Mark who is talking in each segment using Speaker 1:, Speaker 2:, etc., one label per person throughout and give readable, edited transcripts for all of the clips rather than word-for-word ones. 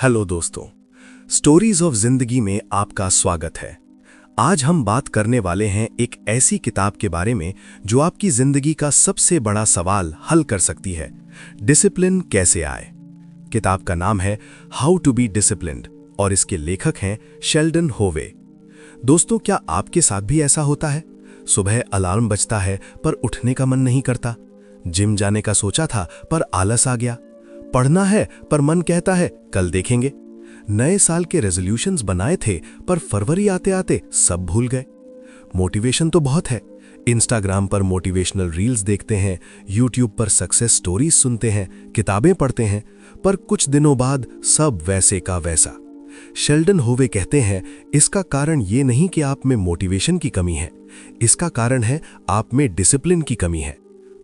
Speaker 1: Hello दोस्तों, stories of जिंदगी में आपका स्वागत है। आज हम बात करने वाले हैं एक ऐसी किताब के बारे में जो आपकी जिंदगी का सबसे बड़ा सवाल हल कर सकती है। डिसिप्लिन कैसे आए। किताब का नाम है हाउ टू बी डिसिप्लिन्ड और इसके लेखक हैं शेल्डन होवे। दोस्तों, क्या आपके साथ भी ऐसा होता है? सुबह अलार्म बजता है पर उठने का मन नहीं करता। जिम जाने का सोचा था पर आलस आ गया। पढ़ना है पर मन कहता है कल देखेंगे। नए साल के रेजोल्यूशंस बनाए थे पर फरवरी आते आते सब भूल गए। मोटिवेशन तो बहुत है, इंस्टाग्राम पर मोटिवेशनल रील्स देखते हैं, यूट्यूब पर सक्सेस स्टोरीज सुनते हैं, किताबें पढ़ते हैं, पर कुछ दिनों बाद सब वैसे का वैसा। शेल्डन होवे कहते हैं इसका कारण ये नहीं कि आप में मोटिवेशन की कमी है, इसका कारण है आप में डिसिप्लिन की कमी है।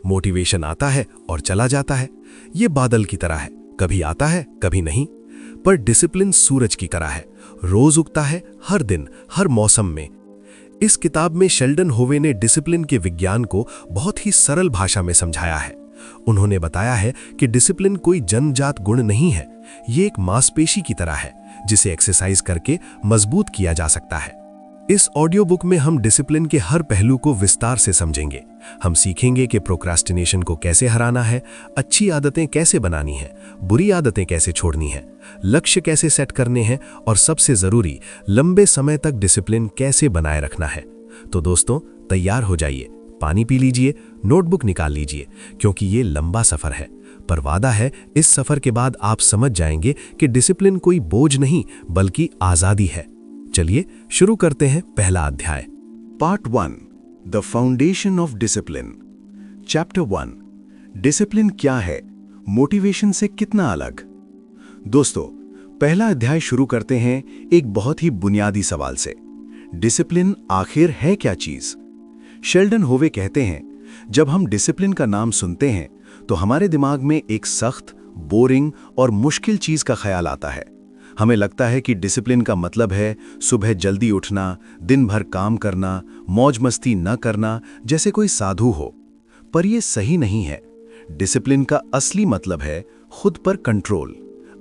Speaker 1: मोटिवेशन आता है और चला जाता है, ये बादल की तरह है, कभी आता है कभी नहीं। पर डिसिप्लिन सूरज की तरह है, रोज उगता है, हर दिन हर मौसम में। इस किताब में शेल्डन होवे ने डिसिप्लिन के विज्ञान को बहुत ही सरल भाषा में समझाया है। उन्होंने बताया है कि डिसिप्लिन कोई जन्मजात गुण नहीं है, ये एक मांसपेशी की तरह है जिसे एक्सरसाइज करके मजबूत किया जा सकता है। इस ऑडियो बुक में हम डिसिप्लिन के हर पहलू को विस्तार से समझेंगे। हम सीखेंगे कि प्रोक्रास्टिनेशन को कैसे हराना है, अच्छी आदतें कैसे बनानी है, बुरी आदतें कैसे छोड़नी है, लक्ष्य कैसे सेट करने हैं और सबसे जरूरी लंबे समय तक डिसिप्लिन कैसे बनाए रखना है। तो दोस्तों, तैयार हो जाइए, पानी पी लीजिए, नोटबुक निकाल लीजिए, क्योंकि ये लंबा सफर है। पर वादा है इस सफर के बाद आप समझ जाएंगे कि डिसिप्लिन कोई बोझ नहीं बल्कि आजादी है। चलिए शुरू करते हैं पहला अध्याय।
Speaker 2: Part 1, the foundation of discipline. Chapter 1, discipline क्या है, मोटिवेशन से कितना अलग। दोस्तों, पहला अध्याय शुरू करते हैं एक बहुत ही बुनियादी सवाल से। डिसिप्लिन आखिर है क्या चीज? शेल्डन होवे कहते हैं जब हम डिसिप्लिन का नाम सुनते हैं तो हमारे दिमाग में एक सख्त, बोरिंग और मुश्किल चीज का ख्याल आता है। हमें लगता है कि डिसिप्लिन का मतलब है सुबह जल्दी उठना, दिन भर काम करना, मौज मस्ती न करना, जैसे कोई साधु हो। पर यह सही नहीं है। डिसिप्लिन का असली मतलब है खुद पर कंट्रोल,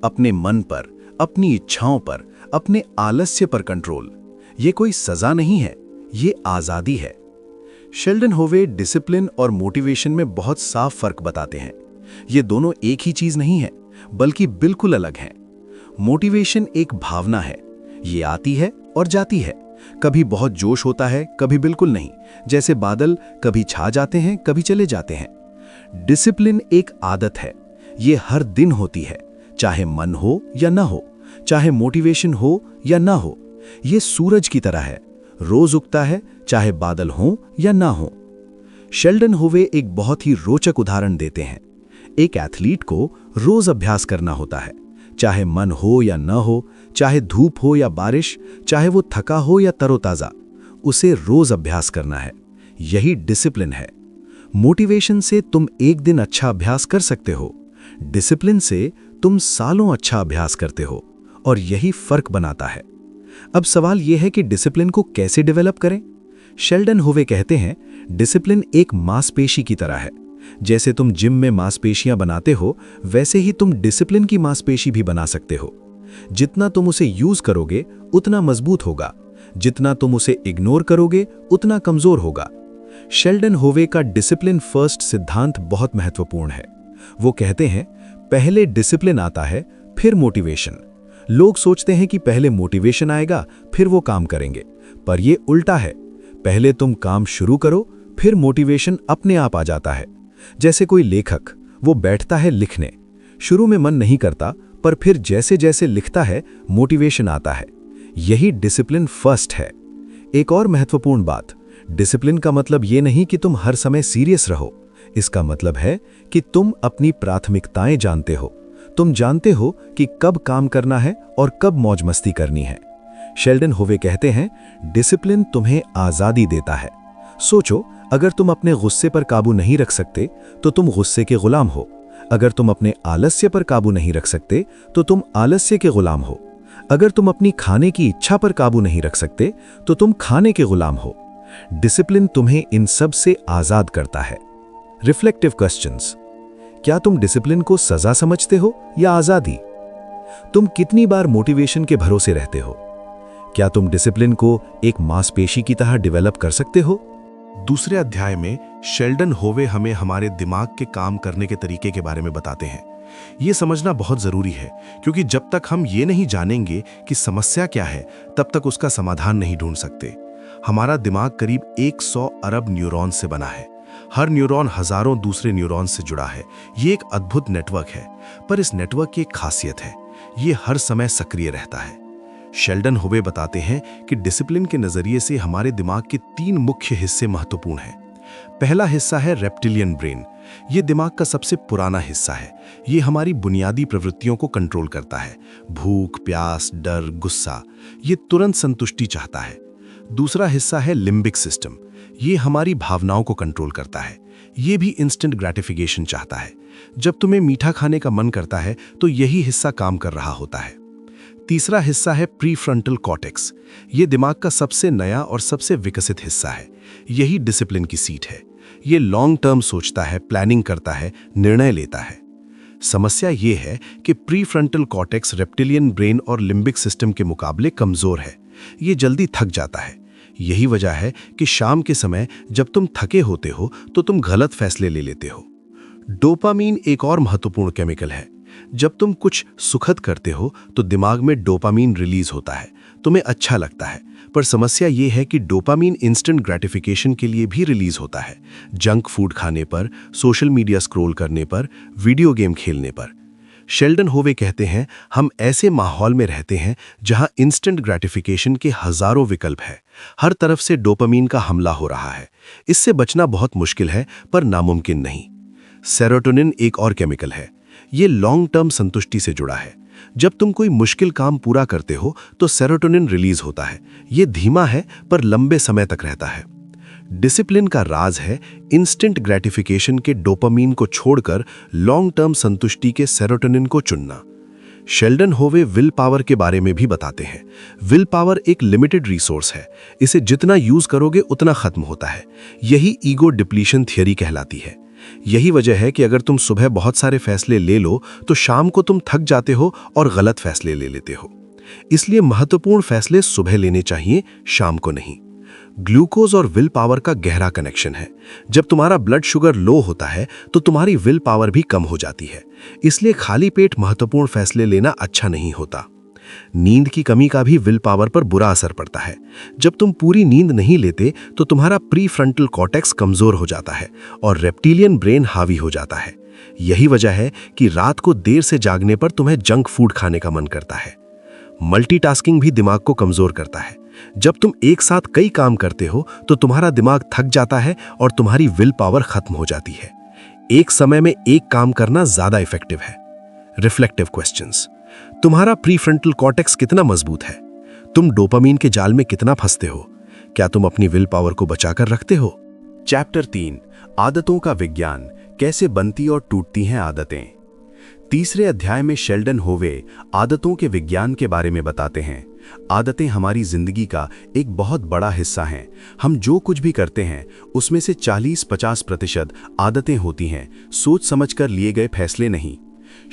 Speaker 2: अपने मन पर, अपनी इच्छाओं पर, अपने आलस्य पर कंट्रोल। यह कोई सजा नहीं है, ये आजादी है। शेल्डन होवे डिसिप्लिन और मोटिवेशन में बहुत साफ फर्क बताते हैं। ये दोनों एक ही चीज नहीं है, बल्कि बिल्कुल अलग हैं। मोटिवेशन एक भावना है, ये आती है और जाती है। कभी बहुत जोश होता है, कभी बिल्कुल नहीं, जैसे बादल कभी छा जाते हैं, कभी चले जाते हैं। डिसिप्लिन एक आदत है, ये हर दिन होती है, चाहे मन हो या ना हो, चाहे मोटिवेशन हो या ना हो। ये सूरज की तरह है, रोज उगता है, चाहे बादल हो या ना हो। शेल्डन होवे एक बहुत ही रोचक उदाहरण देते हैं। एक एथलीट को रोज अभ्यास करना होता है, चाहे मन हो या न हो, चाहे धूप हो या बारिश, चाहे वो थका हो या तरोताजा, उसे रोज अभ्यास करना है। यही डिसिप्लिन है। मोटिवेशन से तुम एक दिन अच्छा अभ्यास कर सकते हो, डिसिप्लिन से तुम सालों अच्छा अभ्यास करते हो, और यही फर्क बनाता है। अब सवाल यह है कि डिसिप्लिन को कैसे डेवलप करें। शेल्डन होवे कहते हैं डिसिप्लिन एक मांसपेशी की तरह है। जैसे तुम जिम में मांसपेशियां बनाते हो, वैसे ही तुम डिसिप्लिन की मांसपेशी भी बना सकते हो। जितना तुम उसे यूज करोगे उतना मजबूत होगा, जितना तुम उसे इग्नोर करोगे उतना कमजोर होगा। शेल्डन होवे का डिसिप्लिन फर्स्ट सिद्धांत बहुत महत्वपूर्ण है। वो कहते हैं पहले डिसिप्लिन आता है, फिर मोटिवेशन। लोग सोचते हैं कि पहले मोटिवेशन आएगा फिर वो काम करेंगे, पर यह उल्टा है। पहले तुम काम शुरू करो, फिर मोटिवेशन अपने आप आ जाता है। जैसे कोई लेखक, वो बैठता है लिखने, शुरू में मन नहीं करता, पर फिर जैसे जैसे लिखता है मोटिवेशन आता है। यही डिसिप्लिन फर्स्ट है। एक और महत्वपूर्ण बात, डिसिप्लिन का मतलब ये नहीं कि तुम हर समय सीरियस रहो। इसका मतलब है कि तुम अपनी प्राथमिकताएं जानते हो। तुम जानते हो कि कब काम करना है और कब मौज मस्ती करनी है। शेल्डन होवे कहते हैं डिसिप्लिन तुम्हें आजादी देता है। सोचो, अगर तुम अपने गुस्से पर काबू नहीं रख सकते तो तुम गुस्से के गुलाम हो। अगर तुम अपने आलस्य पर काबू नहीं रख सकते तो तुम आलस्य के गुलाम हो। अगर तुम अपनी खाने की इच्छा पर काबू नहीं रख सकते तो तुम खाने के गुलाम हो। डिसिप्लिन तुम्हें इन सब से आजाद करता है। Reflective questions. क्या तुम डिसिप्लिन को सजा समझते हो या आजादी? तुम कितनी बार मोटिवेशन के भरोसे रहते हो? क्या तुम डिसिप्लिन को एक मांसपेशी की तरह डेवलप कर सकते हो?
Speaker 3: दूसरे अध्याय में शेल्डन होवे हमें हमारे दिमाग के काम करने के तरीके के बारे में बताते हैं। ये समझना बहुत जरूरी है, क्योंकि जब तक हम ये नहीं जानेंगे कि समस्या क्या है, तब तक उसका समाधान नहीं ढूंढ सकते। हमारा दिमाग करीब 100 अरब न्यूरॉन से बना है। हर न्यूरॉन हजारों दूसरे न्यूरॉन से जुड़ा है। ये एक अद्भुत नेटवर्क है, पर इस नेटवर्क की एक खासियत है, ये हर समय सक्रिय रहता है। शेल्डन होवे बताते हैं कि डिसिप्लिन के नजरिए से हमारे दिमाग के 3 मुख्य हिस्से महत्वपूर्ण हैं। पहला हिस्सा है रेप्टिलियन ब्रेन। ये दिमाग का सबसे पुराना हिस्सा है। ये हमारी बुनियादी प्रवृत्तियों को कंट्रोल करता है। भूख, प्यास, डर, गुस्सा, ये तुरंत संतुष्टि चाहता है। दूसरा हिस्सा है लिम्बिक सिस्टम। ये हमारी भावनाओं को कंट्रोल करता है। ये भी इंस्टेंट ग्रेटिफिकेशन चाहता है। जब तुम्हें मीठा खाने का मन करता है तो यही हिस्सा काम कर रहा होता है। तीसरा हिस्सा है प्रीफ्रंटल कॉर्टेक्स। ये दिमाग का सबसे नया और सबसे विकसित हिस्सा है। यही डिसिप्लिन की सीट है। ये लॉन्ग टर्म सोचता है, प्लानिंग करता है, निर्णय लेता है। समस्या ये है कि प्रीफ्रंटल कॉर्टेक्स रेप्टिलियन ब्रेन और लिम्बिक सिस्टम के मुकाबले कमजोर है। ये जल्दी थक जाता है। यही वजह है कि शाम के समय जब तुम थके होते हो तो तुम गलत फैसले ले लेते हो। डोपामीन एक और महत्वपूर्ण केमिकल है। जब तुम कुछ सुखद करते हो तो दिमाग में डोपामीन रिलीज होता है, तुम्हें अच्छा लगता है। पर समस्या ये है कि डोपामीन इंस्टेंट ग्रेटिफिकेशन के लिए भी रिलीज होता है। जंक फूड खाने पर, सोशल मीडिया स्क्रॉल करने पर, वीडियो गेम खेलने पर। शेल्डन होवे कहते हैं, हम ऐसे माहौल में रहते हैं जहां इंस्टेंट ग्रेटिफिकेशन के हजारों विकल्प हैं। हर तरफ से डोपामीन का हमला हो रहा है। इससे बचना बहुत मुश्किल है, पर नामुमकिन नहीं। सेरोटोनिन एक और केमिकल है। ये लॉन्ग टर्म संतुष्टि से जुड़ा है। जब तुम कोई मुश्किल काम पूरा करते हो तो सेरोटोनिन रिलीज होता है। ये धीमा है पर लंबे समय तक रहता है। डिसिप्लिन का राज है इंस्टेंट ग्रेटिफिकेशन के डोपामीन को छोड़कर लॉन्ग टर्म संतुष्टि के सेरोटोनिन को चुनना। शेल्डन होवे विल पावर के बारे में भी बताते हैं। विल पावर एक लिमिटेड रिसोर्स है। इसे जितना यूज करोगे उतना खत्म होता है। यही ईगो डिप्लीशन थियरी कहलाती है। यही वजह है कि अगर तुम सुबह बहुत सारे फैसले ले लो तो शाम को तुम थक जाते हो और गलत फैसले ले लेते हो। इसलिए महत्वपूर्ण फैसले सुबह लेने चाहिए, शाम को नहीं। ग्लूकोज और विल पावर का गहरा कनेक्शन है। जब तुम्हारा ब्लड शुगर लो होता है तो तुम्हारी विल पावर भी कम हो जाती है। इसलिए खाली पेट महत्वपूर्ण फैसले लेना अच्छा नहीं होता। नींद की कमी का भी विल पावर पर बुरा असर पड़ता है। जब तुम पूरी नींद नहीं लेते तो तुम्हारा प्रीफ्रंटल कॉर्टेक्स कमजोर हो जाता है और रेप्टिलियन ब्रेन हावी हो जाता है। यही वजह है कि रात को देर से जागने पर तुम्हें जंक फूड खाने का मन करता है। मल्टीटास्किंग भी दिमाग को कमजोर करता है। जब तुम एक साथ कई काम करते हो तो तुम्हारा दिमाग थक जाता है और तुम्हारी विल पावर खत्म हो जाती है। एक समय में एक काम करना ज्यादा इफेक्टिव है। Reflective questions. तुम्हारा प्रीफ्रंटल कॉर्टेक्स कितना मजबूत है? तुम डोपामीन के जाल में कितना फंसते हो? क्या तुम अपनी विल पावर को बचाकर रखते हो?
Speaker 1: चैप्टर 3, आदतों का विज्ञान, कैसे बनती और टूटती हैं आदतें। तीसरे अध्याय में शेल्डन होवे आदतों के विज्ञान के बारे में बताते हैं। आदतें हमारी जिंदगी का एक बहुत बड़ा हिस्सा हैं। हम जो कुछ भी करते हैं उसमें से 40-50% आदतें होती हैं, सोच समझकर लिए गए फैसले नहीं।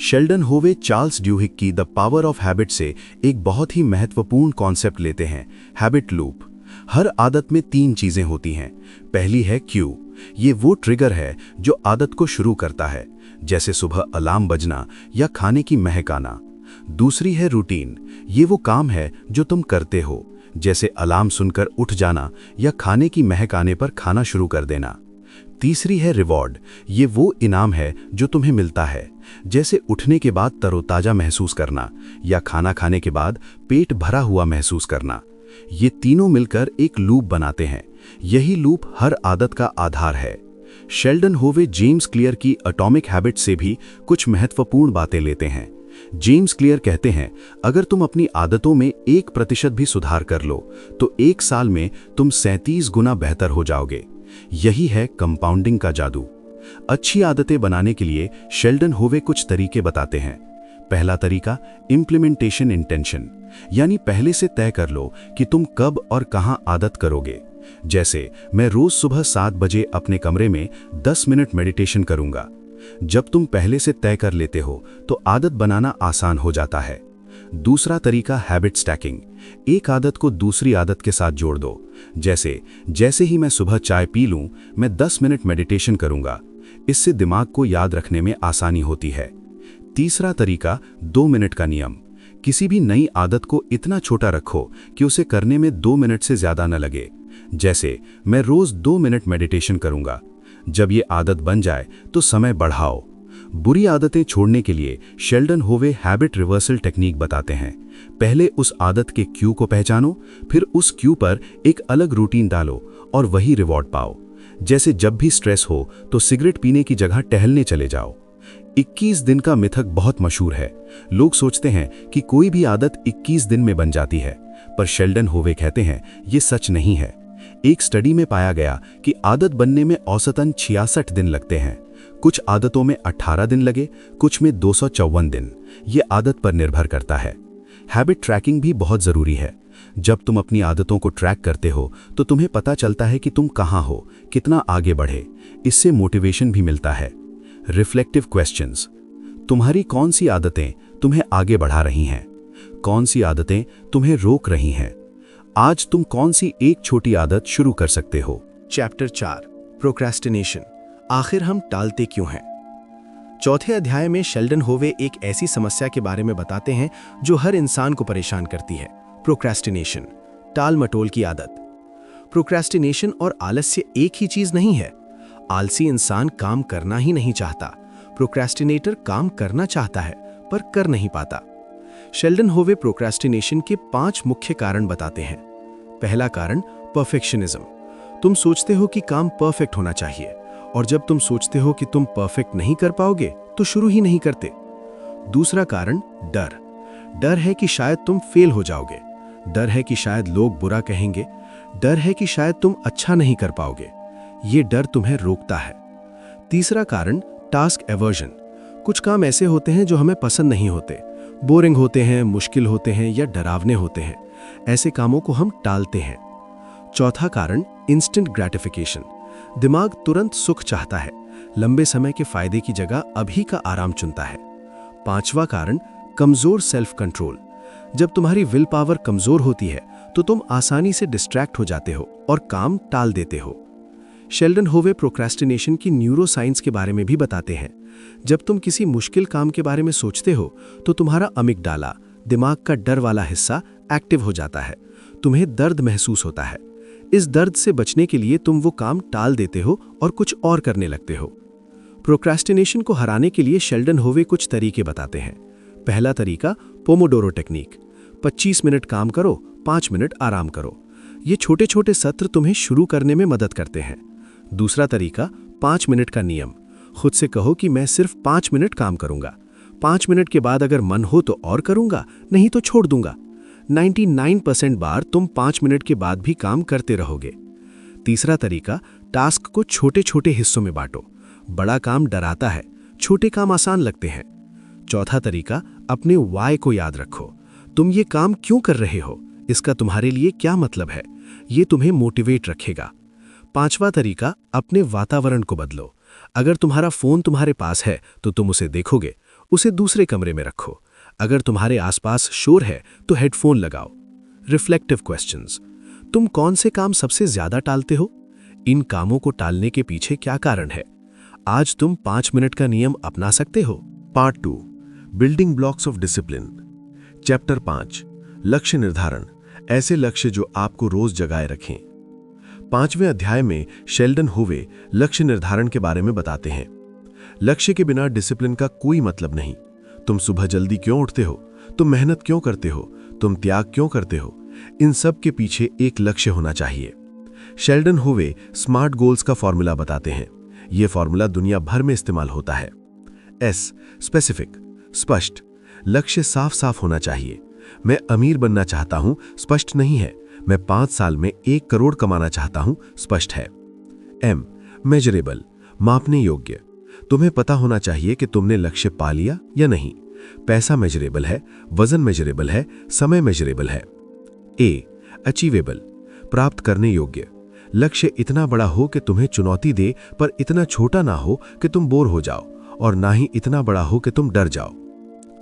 Speaker 1: शेल्डन होवे चार्ल्स ड्यूहिक की द पावर ऑफ हैबिट से एक बहुत ही महत्वपूर्ण कॉन्सेप्ट लेते हैं, हैबिट लूप। हर आदत में 3 चीजें होती हैं। पहली है क्यू। ये वो ट्रिगर है जो आदत को शुरू करता है, जैसे सुबह अलार्म बजना या खाने की महक आना। दूसरी है रूटीन। ये वो काम है जो तुम करते हो, जैसे अलार्म सुनकर उठ जाना या खाने की महक आने पर खाना शुरू कर देना। तीसरी है रिवॉर्ड। ये वो इनाम है जो तुम्हें मिलता है, जैसे उठने के बाद तरोताजा महसूस करना या खाना खाने के बाद पेट भरा हुआ महसूस करना। ये तीनों मिलकर एक लूप बनाते हैं। यही लूप हर आदत का आधार है। शेल्डन होवे जेम्स क्लियर की एटॉमिक हैबिट से भी कुछ महत्वपूर्ण बातें लेते हैं। जेम्स क्लियर कहते हैं, अगर तुम अपनी आदतों में 1% भी सुधार कर लो तो 1 साल में तुम 37 गुना बेहतर हो जाओगे। यही है कंपाउंडिंग का जादू। अच्छी आदतें बनाने के लिए शेल्डन होवे कुछ तरीके बताते हैं। पहला तरीका, इम्प्लीमेंटेशन इंटेंशन, यानी पहले से तय कर लो कि तुम कब और कहां आदत करोगे। जैसे मैं रोज सुबह 7 बजे अपने कमरे में 10 मिनट मेडिटेशन करूंगा। जब तुम पहले से तय कर लेते हो तो आदत बनाना आसान हो जाता है। दूसरा तरीका हैबिट स्टैकिंग। एक आदत को दूसरी आदत के साथ जोड़ दो। जैसे ही मैं सुबह चाय पी लूं, मैं 10 मिनट मेडिटेशन करूंगा। इससे दिमाग को याद रखने में आसानी होती है। तीसरा तरीका 2 मिनट का नियम। किसी भी नई आदत को इतना छोटा रखो कि उसे करने में 2 मिनट से ज्यादा न लगे। जैसे मैं रोज 2 मिनट मेडिटेशन करूंगा। जब ये आदत बन जाए तो समय बढ़ाओ। बुरी आदतें छोड़ने के लिए शेल्डन होवे हैबिट रिवर्सल टेक्निक बताते हैं। पहले उस आदत के क्यू को पहचानो, फिर उस क्यू पर एक अलग रूटीन डालो और वही रिवॉर्ड पाओ। जैसे जब भी स्ट्रेस हो तो सिगरेट पीने की जगह टहलने चले जाओ। 21 दिन का मिथक बहुत मशहूर है। लोग सोचते हैं कि कोई भी आदत 21 दिन में बन जाती है, पर शेल्डन होवे कहते हैं ये सच नहीं है। एक स्टडी में पाया गया कि आदत बनने में औसतन 66 दिन लगते हैं। कुछ आदतों में 18 दिन लगे, कुछ में 254 दिन। ये आदत पर निर्भर करता है। हैबिट ट्रैकिंग भी बहुत ज़रूरी है। जब तुम अपनी आदतों को ट्रैक करते हो तो तुम्हें पता चलता है कि तुम कहाँ हो, कितना आगे बढ़े। इससे मोटिवेशन भी मिलता है। Reflective questions. तुम्हारी कौन सी आदतें तुम्हें आगे बढ़ा रही हैं? कौन सी आदतें तुम्हें रोक रही हैं? आज तुम कौन सी एक छोटी आदत शुरू कर सकते हो?
Speaker 2: Chapter 4 procrastination. आखिर हम टालते क्यों हैं? चौथे अध्याय में शेल्डन होवे एक ऐसी समस्या के बारे में बताते हैं जो हर इंसान को परेशान करती है, प्रोक्रेस्टिनेशन, टाल मटोल की आदत। प्रोक्रेस्टिनेशन और आलस्य एक ही चीज नहीं है। आलसी इंसान काम करना ही नहीं चाहता, प्रोक्रेस्टिनेटर काम करना चाहता है पर कर नहीं पाता। शेल्डन होवे प्रोक्रेस्टिनेशन के 5 मुख्य कारण बताते हैं। पहला कारण परफेक्शनिज्म। तुम सोचते हो कि काम परफेक्ट होना चाहिए, और जब तुम सोचते हो कि तुम परफेक्ट नहीं कर पाओगे तो शुरू ही नहीं करते। दूसरा कारण डर। डर है कि शायद तुम फेल हो जाओगे, डर है कि शायद लोग बुरा कहेंगे, डर है कि शायद तुम अच्छा नहीं कर पाओगे। ये डर तुम्हें रोकता है। तीसरा कारण टास्क एवर्जन। कुछ काम ऐसे होते हैं जो हमें पसंद नहीं होते, बोरिंग होते हैं, मुश्किल होते हैं या डरावने होते हैं। ऐसे कामों को हम टालते हैं। चौथा कारण इंस्टेंट ग्रेटिफिकेशन। दिमाग तुरंत सुख चाहता है, लंबे समय के फायदे की जगह अभी का आराम चुनता है। पांचवा कारण कमजोर सेल्फ कंट्रोल। जब तुम्हारी विल पावर कमजोर होती है तो तुम आसानी से डिस्ट्रैक्ट हो जाते हो और काम टाल देते हो। शेल्डन होवे प्रोक्रेस्टिनेशन की न्यूरोसाइंस के बारे में भी बताते हैं। जब तुम किसी मुश्किल काम के बारे में सोचते हो तो तुम्हारा अमिगडाला, दिमाग का डर वाला हिस्सा एक्टिव हो जाता है। तुम्हें दर्द महसूस होता है। इस दर्द से बचने के लिए तुम वो काम टाल देते हो और कुछ और करने लगते हो। प्रोक्रेस्टिनेशन को हराने के लिए शेल्डन होवे कुछ तरीके बताते हैं। पहला तरीका पोमोडोरो टेक्निक। 25 मिनट काम करो, 5 मिनट आराम करो। ये छोटे छोटे सत्र तुम्हें शुरू करने में मदद करते हैं। दूसरा तरीका 5 मिनट का नियम। खुद से कहो कि मैं सिर्फ 5 मिनट काम करूंगा। 5 मिनट के बाद अगर मन हो तो और करूंगा, नहीं तो छोड़ दूंगा। 99% बार तुम 5 मिनट के बाद भी काम करते रहोगे। तीसरा तरीका टास्क को छोटे छोटे हिस्सों में बांटो। बड़ा काम डराता है, छोटे काम आसान लगते हैं। चौथा तरीका अपने वाई को याद रखो। तुम ये काम क्यों कर रहे हो, इसका तुम्हारे लिए क्या मतलब है, ये तुम्हें मोटिवेट रखेगा। पांचवा तरीका अपने वातावरण को बदलो। अगर तुम्हारा फोन तुम्हारे पास है तो तुम उसे देखोगे, उसे दूसरे कमरे में रखो। अगर तुम्हारे आसपास शोर है तो हेडफोन लगाओ। Reflective questions. तुम कौन से काम सबसे ज्यादा टालते हो? इन कामों को टालने के पीछे क्या कारण है? आज तुम 5 मिनट का नियम अपना सकते हो।
Speaker 3: Part 2 building blocks of discipline. Chapter 5 लक्ष्य निर्धारण। ऐसे लक्ष्य जो आपको रोज जगाए रखें। 5वें अध्याय में शेल्डन होवे लक्ष्य निर्धारण के बारे में बताते हैं। लक्ष्य के बिना डिसिप्लिन का कोई मतलब नहीं। तुम सुबह जल्दी क्यों उठते हो, तुम मेहनत क्यों करते हो, तुम त्याग क्यों करते हो, इन सब के पीछे एक लक्ष्य होना चाहिए। शेल्डन होवे स्मार्ट गोल्स का फॉर्मूला बताते हैं। यह फॉर्मूला दुनिया भर में इस्तेमाल होता है। एस स्पेसिफिक, स्पष्ट। लक्ष्य साफ साफ होना चाहिए। मैं अमीर बनना चाहता हूं, स्पष्ट नहीं है। मैं 5 साल में 1 करोड़ कमाना चाहता हूं, स्पष्ट है। एम मेजरेबल, मापने योग्य। तुम्हें पता होना चाहिए कि तुमने लक्ष्य पा लिया या नहीं। पैसा मेजरेबल है, वजन मेजरेबल है, समय मेजरेबल है। ए अचीवेबल, प्राप्त करने योग्य। लक्ष्य इतना बड़ा हो कि तुम्हें चुनौती दे, पर इतना छोटा ना हो कि तुम बोर हो जाओ, और ना ही इतना बड़ा हो कि तुम डर जाओ।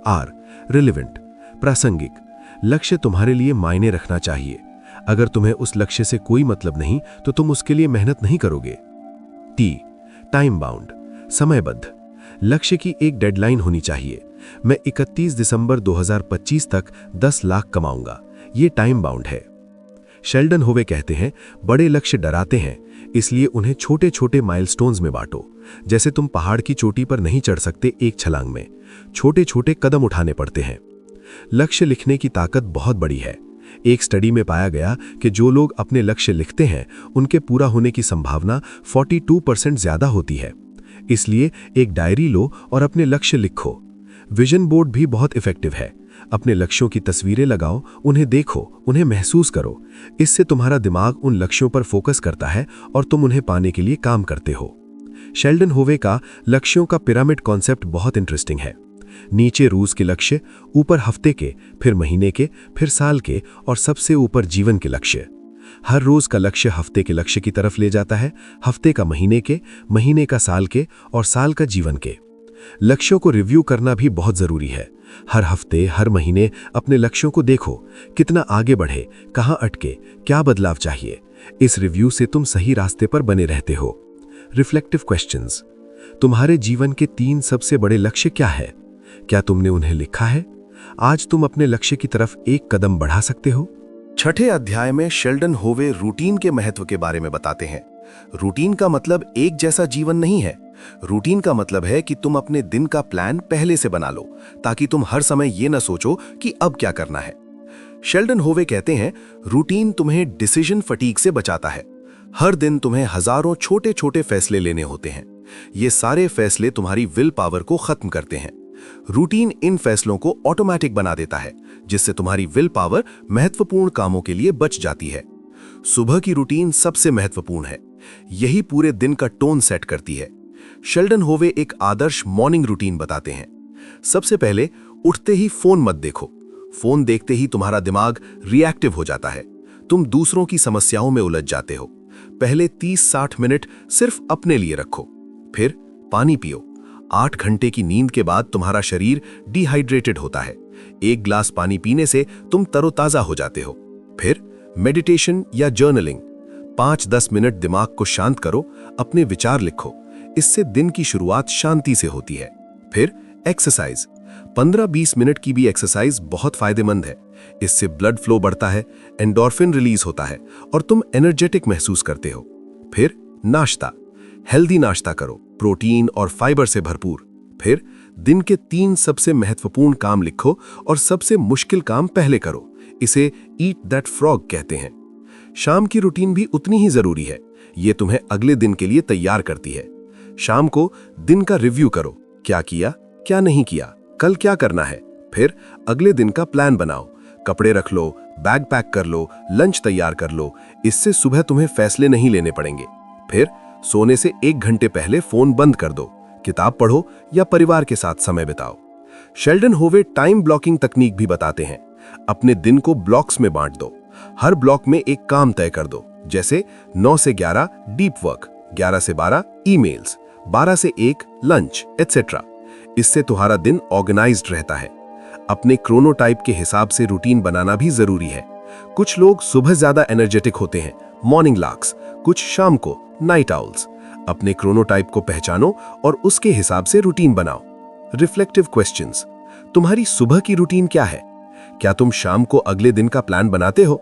Speaker 3: आर रिलेवेंट,
Speaker 1: प्रासंगिक, लक्ष्य तुम्हारे लिए मायने रखना चाहिए। अगर तुम्हें उस लक्ष्य से कोई मतलब नहीं तो तुम उसके लिए मेहनत नहीं करोगे। टी, टाइम बाउंड, समयबद्ध, लक्ष्य की एक डेडलाइन होनी चाहिए। मैं 31 दिसंबर 2025 तक 10 लाख कमाऊंगा, ये टाइम बाउंड है। शेल्डन होवे कहते हैं, बड़े लक्ष्य डराते हैं, इसलिए उन्हें छोटे छोटे माइलस्टोन्स में बांटो। जैसे तुम पहाड़ की चोटी पर नहीं चढ़ सकते एक छलांग में, छोटे छोटे कदम उठाने पड़ते हैं। लक्ष्य लिखने की ताकत बहुत बड़ी है। एक स्टडी में पाया गया कि जो लोग अपने लक्ष्य लिखते हैं उनके पूरा होने की संभावना 42% ज्यादा होती है। इसलिए एक डायरी लो और अपने लक्ष्य लिखो। विजन बोर्ड भी बहुत इफेक्टिव है। अपने लक्ष्यों की तस्वीरें लगाओ, उन्हें देखो, उन्हें महसूस करो। इससे तुम्हारा दिमाग उन लक्ष्यों पर फोकस करता है और तुम उन्हें पाने के लिए काम करते हो। शेल्डन होवे का लक्ष्यों का पिरामिड कॉन्सेप्ट बहुत इंटरेस्टिंग है। नीचे रोज के लक्ष्य, ऊपर हफ्ते के, फिर महीने के, फिर साल के और सबसे ऊपर जीवन के लक्ष्य। हर रोज का लक्ष्य हफ्ते के लक्ष्य की तरफ ले जाता है, हफ्ते का महीने के, महीने का साल के और साल का जीवन के। लक्ष्यों को रिव्यू करना भी बहुत जरूरी है। हर हफ्ते, हर महीने अपने लक्ष्यों को देखो, कितना आगे बढ़े, कहां अटके, क्या बदलाव चाहिए। इस रिव्यू से तुम सही रास्ते पर बने रहते हो। रिफ्लेक्टिव क्वेश्चंस, तुम्हारे जीवन के 3 सबसे बड़े लक्ष्य क्या है? क्या तुमने उन्हें लिखा है? आज तुम अपने लक्ष्य की तरफ एक कदम बढ़ा सकते हो।
Speaker 2: छठे अध्याय में शेल्डन होवे रूटीन के महत्व के बारे में बताते हैं। रूटीन का मतलब एक जैसा जीवन नहीं है। रूटीन का मतलब है कि तुम अपने दिन का प्लान पहले से बना लो, ताकि तुम हर समय ये न सोचो कि अब क्या करना है। शेल्डन होवे कहते हैं, रूटीन तुम्हें डिसीजन फटीग से बचाता है। हर दिन तुम्हें हजारों छोटे छोटे फैसले लेने होते हैं। ये सारे फैसले तुम्हारी विल पावर को खत्म करते हैं। रूटीन इन फैसलों को ऑटोमेटिक बना देता है, जिससे तुम्हारी विल पावर महत्वपूर्ण कामों के लिए बच जाती है। सुबह की रूटीन सबसे महत्वपूर्ण है। यही पूरे दिन का टोन सेट करती है। शेल्डन होवे एक आदर्श मॉर्निंग रूटीन बताते हैं। सबसे पहले उठते ही फोन मत देखो। फोन देखते ही तुम्हारा दिमाग रिएक्टिव हो जाता है। तुम दूसरों की समस्याओं में उलझ जाते हो। पहले 30-60 मिनट सिर्फ अपने लिए रखो। फिर पानी पियो। 8 घंटे की नींद के बाद तुम्हारा शरीर डिहाइड्रेटेड होता है। 1 ग्लास पानी पीने से तुम तरोताजा हो जाते हो। फिर मेडिटेशन या जर्नलिंग, 5-10 मिनट दिमाग को शांत करो, अपने विचार लिखो। इससे दिन की शुरुआत शांति से होती है। फिर एक्सरसाइज, 15-20 मिनट की भी एक्सरसाइज बहुत फायदेमंद है। इससे ब्लड फ्लो बढ़ता है, एंडोर्फिन रिलीज होता है और तुम एनर्जेटिक महसूस करते हो। फिर नाश्ता, हेल्दी नाश्ता करो, प्रोटीन और फाइबर से भरपूर। फिर दिन के 3 सबसे महत्वपूर्ण काम लिखो और सबसे मुश्किल काम पहले करो। इसे ईट दैट फ्रॉग कहते हैं। शाम की रूटीन भी उतनी ही जरूरी है। यह तुम्हें अगले दिन के लिए तैयार करती है। शाम को दिन का रिव्यू करो, क्या किया, क्या नहीं किया, कल क्या करना है। फिर अगले दिन का प्लान बनाओ। कपड़े रख लो, बैग पैक कर लो, लंच तैयार कर लो। इससे सुबह तुम्हें फैसले नहीं लेने पड़ेंगे। फिर सोने से 1 घंटे पहले फोन बंद कर दो। किताब पढ़ो या परिवार के साथ समय बिताओ। शेल्डन होवे टाइम ब्लॉकिंग तकनीक भी बताते हैं। अपने दिन को ब्लॉक्स में बांट दो। हर ब्लॉक में एक काम तय कर दो, जैसे 9 से 11 डीप वर्क, 11 से 12 ईमेल्स, 12 से 1 लंच, एटसेट्रा। इससे तुम्हारा दिन ऑर्गेनाइज्ड रहता है। अपने क्रोनोटाइप के हिसाब से रूटीन बनाना भी जरूरी है। कुछ लोग सुबह ज्यादा एनर्जेटिक होते हैं, मॉर्निंग लार्क्स, कुछ शाम को, नाइट आउल्स। अपने क्रोनोटाइप को पहचानो और उसके हिसाब से रूटीन बनाओ। रिफ्लेक्टिव क्वेश्चंस, तुम्हारी सुबह की रूटीन क्या है? क्या तुम शाम को अगले दिन का प्लान बनाते हो?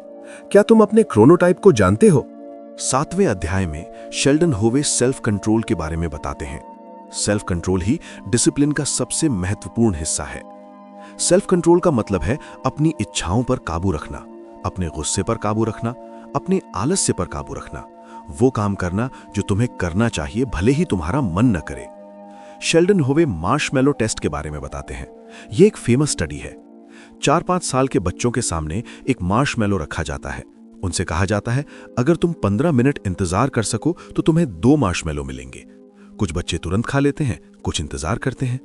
Speaker 2: क्या तुम अपने क्रोनोटाइप को जानते हो?
Speaker 3: 7वें अध्याय में शेल्डन होवे सेल्फ कंट्रोल के बारे में बताते हैं। सेल्फ कंट्रोल ही डिसिप्लिन का सबसे महत्वपूर्ण हिस्सा है। सेल्फ कंट्रोल का मतलब है अपनी इच्छाओं पर काबू रखना, अपने गुस्से पर काबू रखना, अपने आलस्य पर काबू रखना, वो काम करना जो तुम्हें करना चाहिए भले ही तुम्हारा मन न करे। शेल्डन होवे मार्शमैलो टेस्ट के बारे में बताते हैं। यह एक फेमस स्टडी है। 4-5 साल के बच्चों के सामने एक मार्शमैलो रखा जाता है। उनसे कहा जाता है, अगर तुम 15 मिनट इंतजार कर सको तो तुम्हें 2 मार्शमैलो मिलेंगे। कुछ बच्चे तुरंत खा लेते हैं, कुछ इंतजार करते हैं।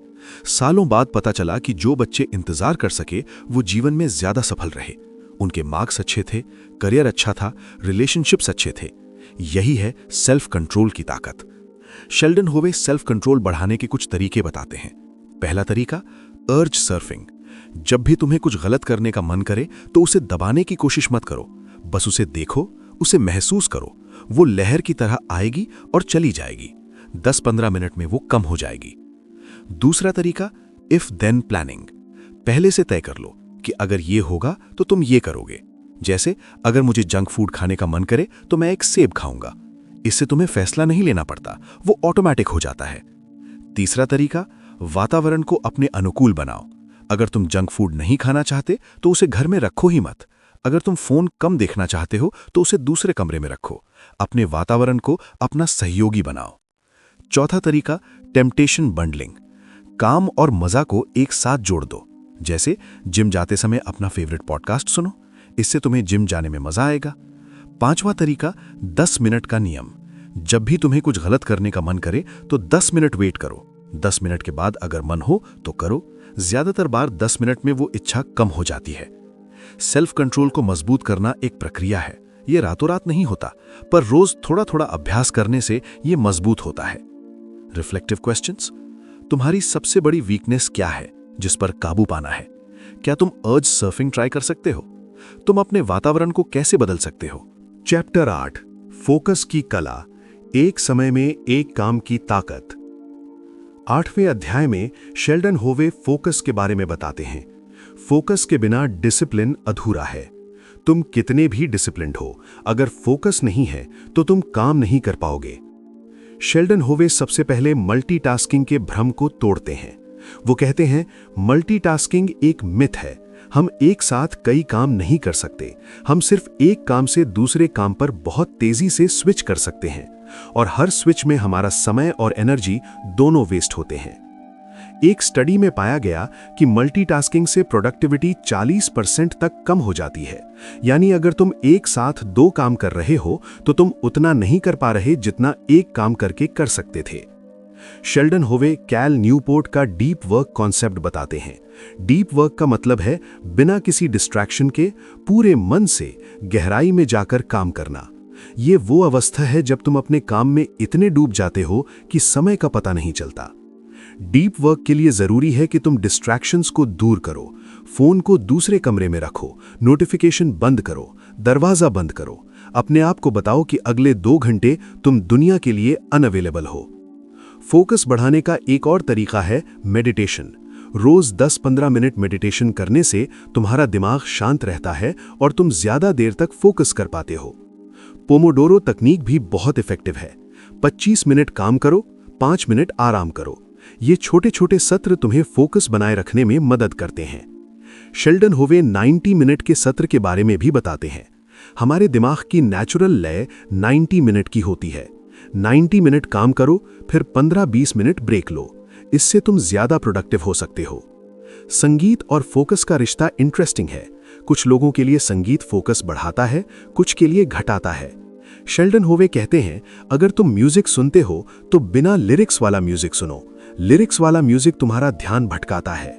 Speaker 3: सालों बाद पता चला कि जो बच्चे इंतजार कर सके वो जीवन में ज्यादा सफल रहे। उनके मार्क्स अच्छे थे, करियर अच्छा था, रिलेशनशिप्स अच्छे थे। यही है सेल्फ कंट्रोल की ताकत। शेल्डन होवे सेल्फ कंट्रोल बढ़ाने के कुछ तरीके बताते हैं। पहला तरीका, अर्ज सर्फिंग।
Speaker 1: जब भी तुम्हें कुछ गलत करने का मन करे तो उसे दबाने की कोशिश मत करो, बस उसे देखो, उसे महसूस करो। वो लहर की तरह आएगी और चली जाएगी। 10-15 मिनट में वो कम हो जाएगी। दूसरा तरीका, इफ देन प्लानिंग। पहले से तय कर लो कि अगर ये होगा तो तुम ये करोगे। जैसे अगर मुझे जंक फूड खाने का मन करे तो मैं एक सेब खाऊंगा। इससे तुम्हें फैसला नहीं लेना पड़ता, वो ऑटोमेटिक हो जाता है। तीसरा तरीका, वातावरण को अपने अनुकूल बनाओ। अगर तुम जंक फूड नहीं खाना चाहते तो उसे घर में रखो ही मत। अगर तुम फोन कम देखना चाहते हो तो उसे दूसरे कमरे में रखो। अपने वातावरण को अपना सहयोगी बनाओ। चौथा तरीका, टेम्पटेशन बंडलिंग। काम और मजा को एक साथ जोड़ दो। जैसे जिम जाते समय अपना फेवरेट पॉडकास्ट सुनो, इससे तुम्हें जिम जाने में मजा आएगा। पांचवा तरीका, 10 मिनट का नियम। जब भी तुम्हें कुछ गलत करने का मन करे तो 10 मिनट वेट करो। 10 मिनट के बाद अगर मन हो तो करो। ज्यादातर बार 10 मिनट में वो इच्छा कम हो जाती है। सेल्फ कंट्रोल को मजबूत करना एक प्रक्रिया है। ये रातों रात नहीं होता, पर रोज थोड़ा थोड़ा अभ्यास करने से ये मजबूत होता है। Reflective questions. तुम्हारी सबसे बड़ी वीकनेस क्या है जिस पर काबू पाना है? क्या तुम अर्ज सर्फिंग ट्राई कर सकते हो? तुम अपने वातावरण को कैसे बदल सकते हो?
Speaker 2: चैप्टर 8, फोकस की कला, एक समय में एक काम की ताकत। 8वें अध्याय में शेल्डन होवे फोकस के बारे में बताते हैं। फोकस के बिना डिसिप्लिन अधूरा है। तुम कितने भी डिसिप्लिन्ड हो, अगर फोकस नहीं है तो तुम काम नहीं कर पाओगे। शेल्डन होवे सबसे पहले मल्टीटास्किंग के भ्रम को तोड़ते हैं। वो कहते हैं, मल्टीटास्किंग एक मिथ है। हम एक साथ कई काम नहीं कर सकते। हम सिर्फ एक काम से दूसरे काम पर बहुत तेजी से स्विच कर सकते हैं, और हर स्विच में हमारा समय और एनर्जी दोनों वेस्ट होते हैं। एक स्टडी में पाया गया कि मल्टीटास्किंग से प्रोडक्टिविटी 40% तक कम हो जाती है। यानी अगर तुम एक साथ 2 काम कर रहे हो तो तुम उतना नहीं कर पा रहे जितना एक काम करके कर सकते थे। शेल्डन होवे कैल न्यूपोर्ट का डीप वर्क कॉन्सेप्ट बताते हैं। डीप वर्क का मतलब है बिना किसी डिस्ट्रैक्शन के पूरे मन से गहराई में जाकर काम करना। ये वो अवस्था है जब तुम अपने काम में इतने डूब जाते हो कि समय का पता नहीं चलता। डीप वर्क के लिए जरूरी है कि तुम डिस्ट्रैक्शंस को दूर करो, फोन को दूसरे कमरे में रखो, नोटिफिकेशन बंद करो, दरवाजा बंद करो। अपने आप को बताओ कि अगले 2 घंटे तुम दुनिया के लिए अनअवेलेबल हो। फोकस बढ़ाने का एक और तरीका है मेडिटेशन। रोज 10-15 मिनट मेडिटेशन करने से तुम्हारा दिमाग शांत रहता है और तुम ज्यादा देर तक फोकस कर पाते हो। पोमोडोरो तकनीक भी बहुत इफेक्टिव है। 25 मिनट काम करो, 5 मिनट आराम करो। ये छोटे छोटे सत्र तुम्हें फोकस बनाए रखने में मदद करते हैं। शेल्डन होवे 90 मिनट के सत्र के बारे में भी बताते हैं। हमारे दिमाग की नेचुरल लय 90 मिनट की होती है। 90 मिनट काम करो, फिर 15-20 मिनट ब्रेक लो। इससे तुम ज्यादा प्रोडक्टिव हो सकते हो। संगीत और फोकस का रिश्ता इंटरेस्टिंग है। कुछ लोगों के लिए संगीत फोकस बढ़ाता है, कुछ के लिए घटाता है। शेल्डन होवे कहते हैं, अगर तुम म्यूजिक सुनते हो तो बिना लिरिक्स वाला म्यूजिक सुनो। लिरिक्स वाला म्यूजिक तुम्हारा ध्यान भटकाता है।